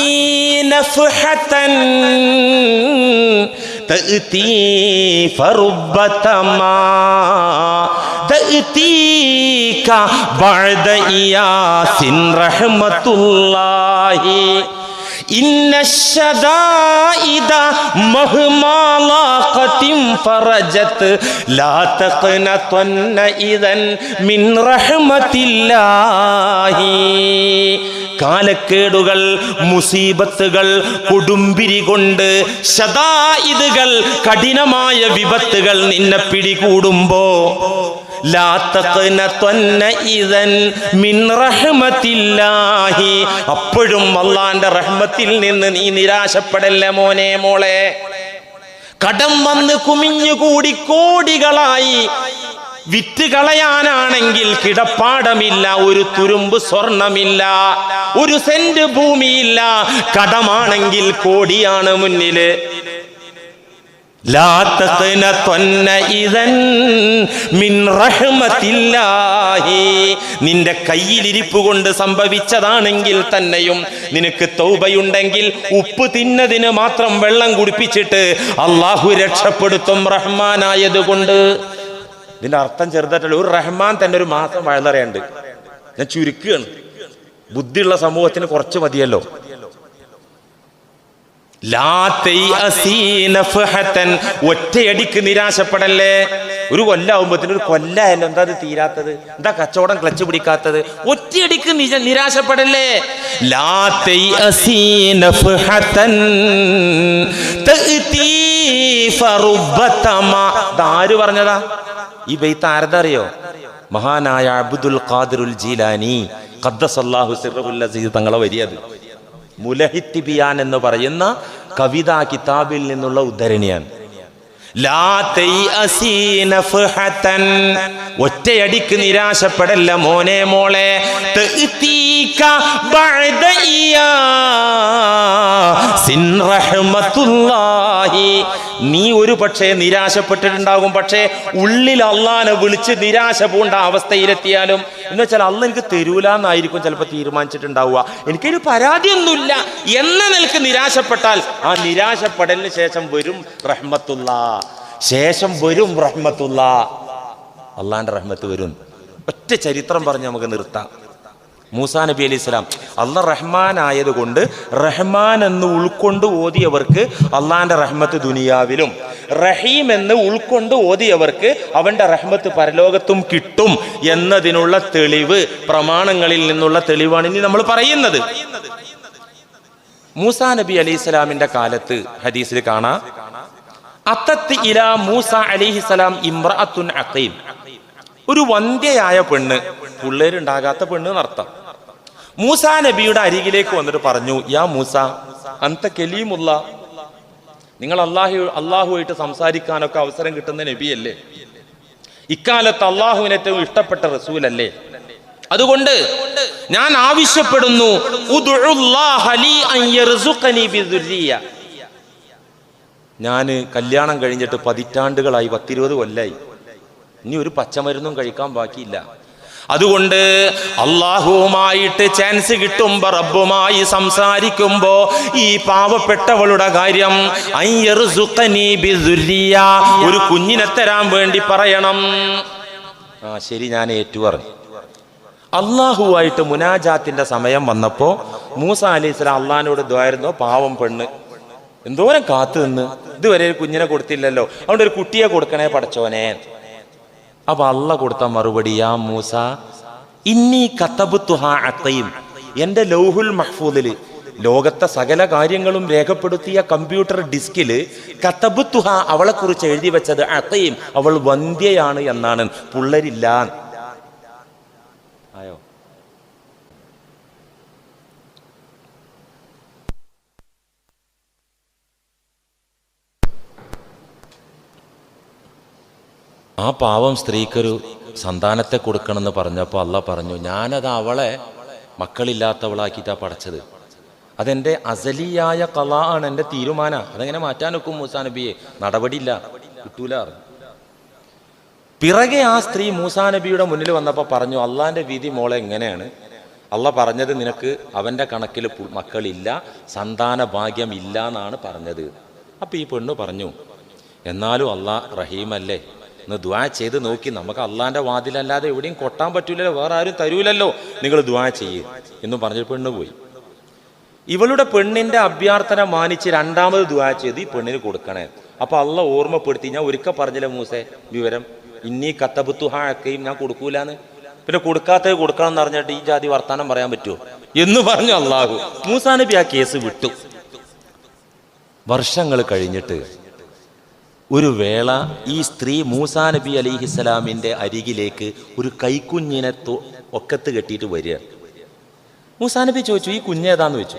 നഫ്ഹതൻ തഅതി ഫറുബ്ബതമാ തഅതീക ബഅദ ഇയാസിൻ റഹ്മത്തുല്ലാഹി ഇന്നശ്ശദാഇദ മഹ്മാ ലാഖതിൻ ഫറജത് ലാ തഖ്നതന്ന ഇദൻ മിൻ റഹ്മത്തില്ലാഹി. കാലക്കേടുകൾ, മുസീബത്തുകൾ, കൊടുമ്പിരി കൊണ്ട് ശദായിദുകൾ, കഠിനമായ വിപത്തുകൾ നിന്നെ പിടികൂടുമ്പോ ലാ തഖ്നതന്ന ഇദൻ മിൻ റഹ്മത്തില്ലാഹി, അപ്പോഴും അല്ലാഹുവിന്റെ റഹ്മത്തിൽ നിന്ന് നീ നിരാശപ്പെടല്ല മോനെ മോളെ. കടം വന്ന് കുമിഞ്ഞുകൂടി കോടികളായി വിറ്റ് കളയാനാണെങ്കിൽ കിടപ്പാടമില്ല, ഒരു തുരുമ്പ് സ്വർണമില്ല, ഒരു സെന്റ് ഭൂമിയില്ല. കടമാണെങ്കിൽ കോടിയാണ് മുന്നില്. ലാ തഖ്നതന്ന ഇദൻ മിൻ റഹ്മത്തില്ലാഹി, നിന്റെ കയ്യിലിരിപ്പ് കൊണ്ട് സംഭവിച്ചതാണെങ്കിൽ തന്നെയും നിനക്ക് തൗബയുണ്ടെങ്കിൽ ഉപ്പ് തിന്നതിന് മാത്രം വെള്ളം കുടിപ്പിച്ചിട്ട് അല്ലാഹു രക്ഷപ്പെടുത്തും റഹ്മാനായത് കൊണ്ട്. ഇതിന്റെ അർത്ഥം ചെറുതായിട്ടല്ല. ഒരു റഹ്മാൻ തന്നെ ഒരു മാസം വഴുതറിയുണ്ട്. ഞാൻ ചുരുക്കുകയാണ്, ബുദ്ധിയുള്ള സമൂഹത്തിന് കുറച്ച് മതിയല്ലോ. ഒറ്റയടിക്ക് നിരാശപ്പെടല്ലേ. ഒരു കൊല്ലാവുമ്പത്തിന് ഒരു കൊല്ലായല്ലോ, എന്താ അത് തീരാത്തത്? എന്താ കച്ചവടം ക്ലച്ച് പിടിക്കാത്തത്? ഒറ്റയടിക്ക് നിരാശപ്പെടല്ലേ. ആര് പറഞ്ഞതാ ഈ ബൈത്ത്? ആരതാ അറിയോ? മഹാനായ അബ്ദുൽ ഖാദിറുൽ ജീലാനി ഖദ്ദസല്ലാഹു സിർറഹുൽ അസീസ് തങ്ങളെ വരിയത്. മുലഹിത്തിബിയാൻ എന്ന് പറയുന്ന കവിതാ കിതാബിൽ നിന്നുള്ള ഉദ്ധരണിയാണ്. ലാ തൈഅസീ നഫ്ഹതൻ, ഒറ്റയടിക്ക് നിരാശപ്പെടല്ല മോനെ മോളെ. തഅതീക ബഅദ ഇയാസിൻ റഹ്മത്തുല്ലാഹി, നീ ഒരു പക്ഷേ നിരാശപ്പെട്ടിട്ടുണ്ടാകും. പക്ഷേ ഉള്ളിൽ അള്ളാനെ വിളിച്ച് നിരാശ പൂണ്ട അവസ്ഥയിലെത്തിയാലും, എന്ന് വെച്ചാൽ അള്ളാഹ് എനിക്ക് തരൂല എന്നായിരിക്കും ചിലപ്പോൾ തീരുമാനിച്ചിട്ടുണ്ടാവുക. എനിക്കൊരു പരാതിയൊന്നുമില്ല എന്ന നിലക്ക് നിരാശപ്പെട്ടാൽ ആ നിരാശപ്പെടലിന് ശേഷം വരും റഹ്മത്തുല്ലാ, ശേഷം വരും റഹ്മത്തുല്ലാ, അള്ളാന്റെ റഹ്മത്ത് വരും. ഒറ്റ ചരിത്രം പറഞ്ഞ് നമുക്ക് നിർത്താം. മൂസാ നബി അലൈഹി സ്വലാം അള്ളാഹ് റഹ്മാൻ ആയതുകൊണ്ട് റഹ്മാൻ എന്ന് ഉൾക്കൊണ്ട് ഓതിയവർക്ക് അള്ളാന്റെ റഹ്മത്ത് ദുനിയാവിലും, റഹീം എന്ന് ഉൾക്കൊണ്ട് ഓതിയവർക്ക് അവന്റെ റഹ്മത്ത് പരലോകത്തും കിട്ടും എന്നതിനുള്ള തെളിവ്, പ്രമാണങ്ങളിൽ നിന്നുള്ള തെളിവാണ് ഇനി നമ്മൾ പറയുന്നത്. മൂസാ നബി അലൈഹി സ്വലാമിന്റെ കാലത്ത് ഹദീസിൽ കാണാം, അത്തത്ത് ഇലാ മൂസ അലൈഹിസ്സലാം ഇംറഅത്തുൻ അഖീം, ഒരു വന്ധ്യയായ പെണ്ണ്, പിള്ളേരുണ്ടാകാത്ത പെണ്ണ് എന്നർത്ഥം. മൂസാ നബിയുടെ അരികിലേക്ക് വന്നിട്ട് പറഞ്ഞു, യാ മൂസ അന്ത കലീമുള്ള, നിങ്ങൾ അള്ളാഹുവായിട്ട് സംസാരിക്കാനൊക്കെ അവസരം കിട്ടുന്ന നബിയല്ലേ, ഇക്കാലത്ത് അള്ളാഹുവിന് ഏറ്റവും ഇഷ്ടപ്പെട്ട റസൂലല്ലേ, അതുകൊണ്ട് ഞാൻ ആവശ്യപ്പെടുന്നു ഞാൻ കല്യാണം കഴിഞ്ഞിട്ട് 10 പതിറ്റാണ്ടുകളായി, 10-20 കൊല്ലായി, ഇനി ഒരു പച്ചമരുന്നും കഴിക്കാൻ ബാക്കിയില്ല. അതുകൊണ്ട് അള്ളാഹുവുമായിട്ട് ചാൻസ് കിട്ടുമ്പോ, റബ്ബുമായി സംസാരിക്കുമ്പോ ഈ പാവപ്പെട്ടവളുടെ കാര്യം ഒരു കുഞ്ഞിനെ തരാൻ വേണ്ടി പറയണം. ശരി, ഞാൻ ഏറ്റുപറഞ്ഞു. അള്ളാഹുവായിട്ട് മുനാജാത്തിന്റെ സമയം വന്നപ്പോ മൂസ അലൈഹിസ്സലാം അള്ളാഹിനോട് ദ്വാരുന്നു. പാവം പെണ്ണ് എന്തോരം കാത്തു നിന്ന്, ഇതുവരെ ഒരു കുഞ്ഞിനെ കൊടുത്തില്ലല്ലോ, അതുകൊണ്ട് ഒരു കുട്ടിയെ കൊടുക്കണേ പടച്ചോനെ. അപ്പൊ അള്ളാഹ് കൊടുത്ത മറുപടി, യാ മൂസ ഇന്നി കതബ്തുഹാ അഖീം, എന്റെ ലൗഹുൽ മഹ്ഫൂദില്, ലോകത്തെ സകല കാര്യങ്ങളും രേഖപ്പെടുത്തിയ കമ്പ്യൂട്ടർ ഡിസ്കില് കതബ്തുഹ, അവളെ കുറിച്ച് എഴുതി വെച്ചത് അഖീം, അവൾ വന്ധ്യയാണ് എന്നാണ്, പുള്ളരില്ല. ആയോ? ആ പാവം സ്ത്രീക്കൊരു സന്താനത്തെ കൊടുക്കണമെന്ന് പറഞ്ഞപ്പോൾ അള്ളാഹ് പറഞ്ഞു, ഞാനത് അവളെ മക്കളില്ലാത്തവളാക്കിയിട്ടാണ് പടച്ചത്. അതെൻ്റെ അസലിയായ ഖളാ ആണ്, എൻ്റെ തീരുമാനം. അതെങ്ങനെ മാറ്റാൻ ഒക്കും മൂസാ നബിയെ? നടപടിയില്ല, കിട്ടൂല. പിറകെ ആ സ്ത്രീ മൂസാ നബിയുടെ മുന്നിൽ വന്നപ്പോൾ പറഞ്ഞു, അള്ളാഹിൻ്റെ വിധി മോളെ എങ്ങനെയാണ്? അള്ളാഹ് പറഞ്ഞത് നിനക്ക് അവൻ്റെ കണക്കിൽ മക്കളില്ല, സന്താന ഭാഗ്യം ഇല്ല എന്നാണ് പറഞ്ഞത്. അപ്പം ഈ പെണ്ണ് പറഞ്ഞു, എന്നാലും അള്ളാഹ് റഹീമല്ലേ, ഒന്ന് ദുആ ചെയ്ത് നോക്കി, നമുക്ക് അള്ളാഹിൻ്റെ വാതിലല്ലാതെ എവിടെയും കൊട്ടാൻ പറ്റൂലല്ലോ, വേറെ ആരും തരൂലല്ലോ, നിങ്ങൾ ദുആ ചെയ്യ് എന്നും പറഞ്ഞ് പെണ്ണ് പോയി. ഇവളുടെ പെണ്ണിന്റെ അഭ്യർത്ഥന മാനിച്ച് രണ്ടാമത് ദുആ ചെയ്ത് ഈ പെണ്ണിന് കൊടുക്കണേ. അപ്പൊ അള്ളാഹ് ഓർമ്മപ്പെടുത്തി, ഞാൻ ഒരിക്കൽ പറഞ്ഞില്ല മൂസേ വിവരം, ഇന്നീ കതബ്തുഹാ അഖീം, ഞാൻ കൊടുക്കൂലെന്ന്. പിന്നെ കൊടുക്കാത്തത് കൊടുക്കണം എന്ന് പറഞ്ഞിട്ട് ഈ ജാതി വർത്താനം പറയാൻ പറ്റുമോ എന്ന് പറഞ്ഞു അള്ളാഹു. മൂസാ നബി ആ കേസ് വിട്ടു. വർഷങ്ങൾ കഴിഞ്ഞിട്ട് ഒരു വേള ഈ സ്ത്രീ മൂസാ നബി അലൈഹിസ്സലാമിന്റെ അരികിലേക്ക് ഒരു കൈക്കുഞ്ഞിനെ ഒക്കത്ത് കെട്ടിയിട്ട് വരിക. മൂസാ നബി ചോദിച്ചു, ഈ കുഞ്ഞേതാന്ന് ചോദിച്ചു.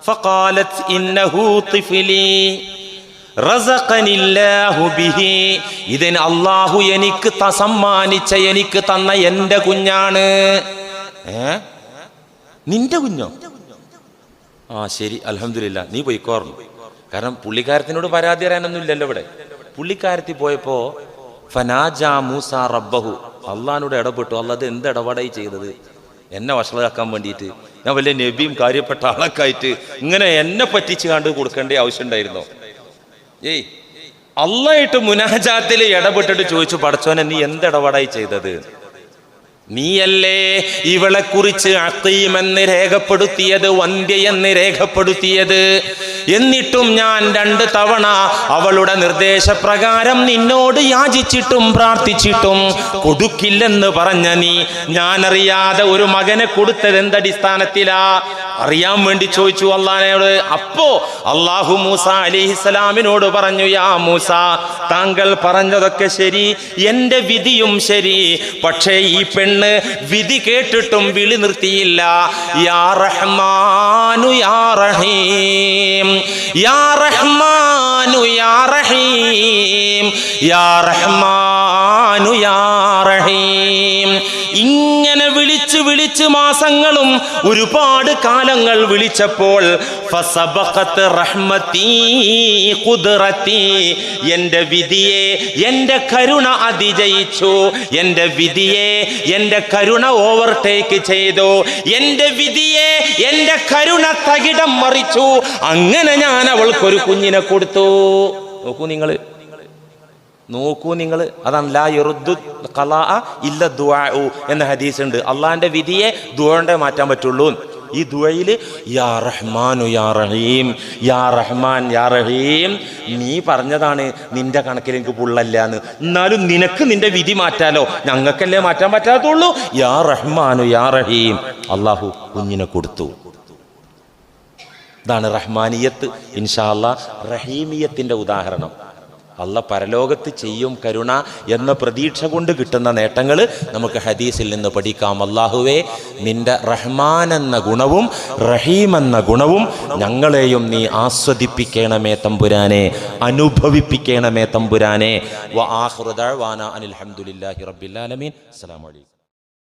ഫഖാലത് ഇന്നഹു തിഫ്ലി റസഖനില്ലാഹു ബിഹി, ഇതിന് അല്ലാഹു എനിക്ക് സമ്മാനിച്ച, എനിക്ക് തന്ന എൻ്റെ കുഞ്ഞാണ്. നിന്റെ കുഞ്ഞോ? ആ ശരി, അൽഹംദുലില്ലാ, നീ പോയിക്കോർന്നു. കാരണം പുള്ളിക്കാരത്തിനോട് പരാതി അറിയാനൊന്നും ഇല്ലല്ലോ ഇവിടെ. പുള്ളിക്കാരത്തി പോയപ്പോ ഫനാജാ മൂസ റബ്ബഹു, അള്ളാഹിനോട് ഇടപെട്ടു. അള്ളാഹ് അത് എന്ത് ഇടപെടായി ചെയ്തത്? എന്നെ വഷളാക്കാൻ വേണ്ടിയിട്ട്, ഞാൻ വലിയ നബിയും കാര്യപ്പെട്ട ആളൊക്കെ ആയിട്ട് ഇങ്ങനെ എന്നെ പറ്റിച്ച് കണ്ട് കൊടുക്കേണ്ട ആവശ്യം ഉണ്ടായിരുന്നോ? ഏയ്, അള്ളായിട്ട് മുനാജാത്തിൽ ഇടപെട്ടിട്ട് ചോദിച്ചു, പടച്ചോനെ നീ എന്ത് ഇടപെടായി ചെയ്തത്? നീയല്ലേ ഇവളെ കുറിച്ച് അഖീം എന്ന് രേഖപ്പെടുത്തിയത്, വന്ധ്യയെന്ന് രേഖപ്പെടുത്തിയത്. എന്നിട്ടും ഞാൻ 2 തവണ അവളുടെ നിർദ്ദേശപ്രകാരം നിന്നോട് യാചിച്ചിട്ടും പ്രാർത്ഥിച്ചിട്ടും കൊടുക്കില്ലെന്ന് പറഞ്ഞ നീ, ഞാനറിയാതെ ഒരു മകനെ കൊടുത്തത് എന്തടിസ്ഥാനത്തിലാ? അറിയാൻ വേണ്ടി ചോദിച്ചു അള്ളാഹിനോട്. അപ്പോ അള്ളാഹു മൂസ അലൈഹിസ്സലാമിനോട് പറഞ്ഞു, യാ മൂസ, താങ്കൾ പറഞ്ഞതൊക്കെ ശരി, എന്റെ വിധിയും ശരി. പക്ഷേ ഈ പെണ്ണ് വിധി കേട്ടിട്ടും വിളി നിർത്തിയില്ല. യാ റഹ്മാനു യാ റഹീം, യാ റഹ്മാനു യാ റഹീം, യാ റഹ്മാനു യാ റഹീം. ഇങ്ങനെ വിളിച്ച് വിളിച്ച് മാസങ്ങളും ഒരുപാട് കാലങ്ങൾ വിളിച്ചപ്പോൾ ഫസബഖത് റഹ്മതി ഖുദ്റതി, എൻ്റെ വിധിയെ എൻ്റെ കരുണ അതിജയിച്ചു. എൻ്റെ വിധിയെ എൻ്റെ കരുണ ഓവർടേക്ക് ചെയ്തു. എൻ്റെ വിധിയെ എൻ്റെ കരുണ തകിടം മറിച്ചു. അങ്ങനെ ഞാൻ അവൾക്കൊരു കുഞ്ഞിനെ കൊടുത്തു. നോക്കൂ നിങ്ങൾ, അതാണ് ലാ യറുദ്ദു ഖളാഅ ഇല്ല ദുആഉ എന്ന ഹദീസ് ഉണ്ട്. അള്ളാഹിന്റെ വിധിയെ ദുആ മാറ്റാൻ പറ്റുള്ളൂ. ഈ ദുആയില് യാ റഹ്മാനു യാ റഹീം, യാ റഹ്മാൻ യാ റഹീം, നീ പറഞ്ഞതാണ് നിന്റെ കണക്കിൽ എനിക്ക് പുള്ളല്ലാന്ന്, എന്നാലും നിനക്ക് നിന്റെ വിധി മാറ്റാലോ, ഞങ്ങൾക്കല്ലേ മാറ്റാൻ പറ്റാത്തുള്ളൂ. യാ റഹ്മാനു യാ റഹീം, അള്ളാഹു കുഞ്ഞിനെ കൊടുത്തു. ഇതാണ് റഹ്മാനിയത്ത്. ഇൻഷാ അല്ലാഹ് റഹീമിയത്തിന്റെ ഉദാഹരണം. അള്ളാഹ് പരലോകത്ത് ചെയ്യും കരുണ എന്ന പ്രതീക്ഷ കൊണ്ട് കിട്ടുന്ന നേട്ടങ്ങൾ നമുക്ക് ഹദീസിൽ നിന്ന് പഠിക്കാം. അല്ലാഹുവേ, നിന്റെ റഹ്മാൻ എന്ന ഗുണവും റഹീം എന്ന ഗുണവും ഞങ്ങളെയും നീ ആസ്വദിപ്പിക്കണമേ തമ്പുരാനെ, അനുഭവിപ്പിക്കണമേ തമ്പുരാനെ. വ ആഖിറു ദഅ്വാനാ അനിൽ ഹംദുലില്ലാഹി റബ്ബിൽ ആലമീൻ. അസ്സലാമു അലൈക്കും.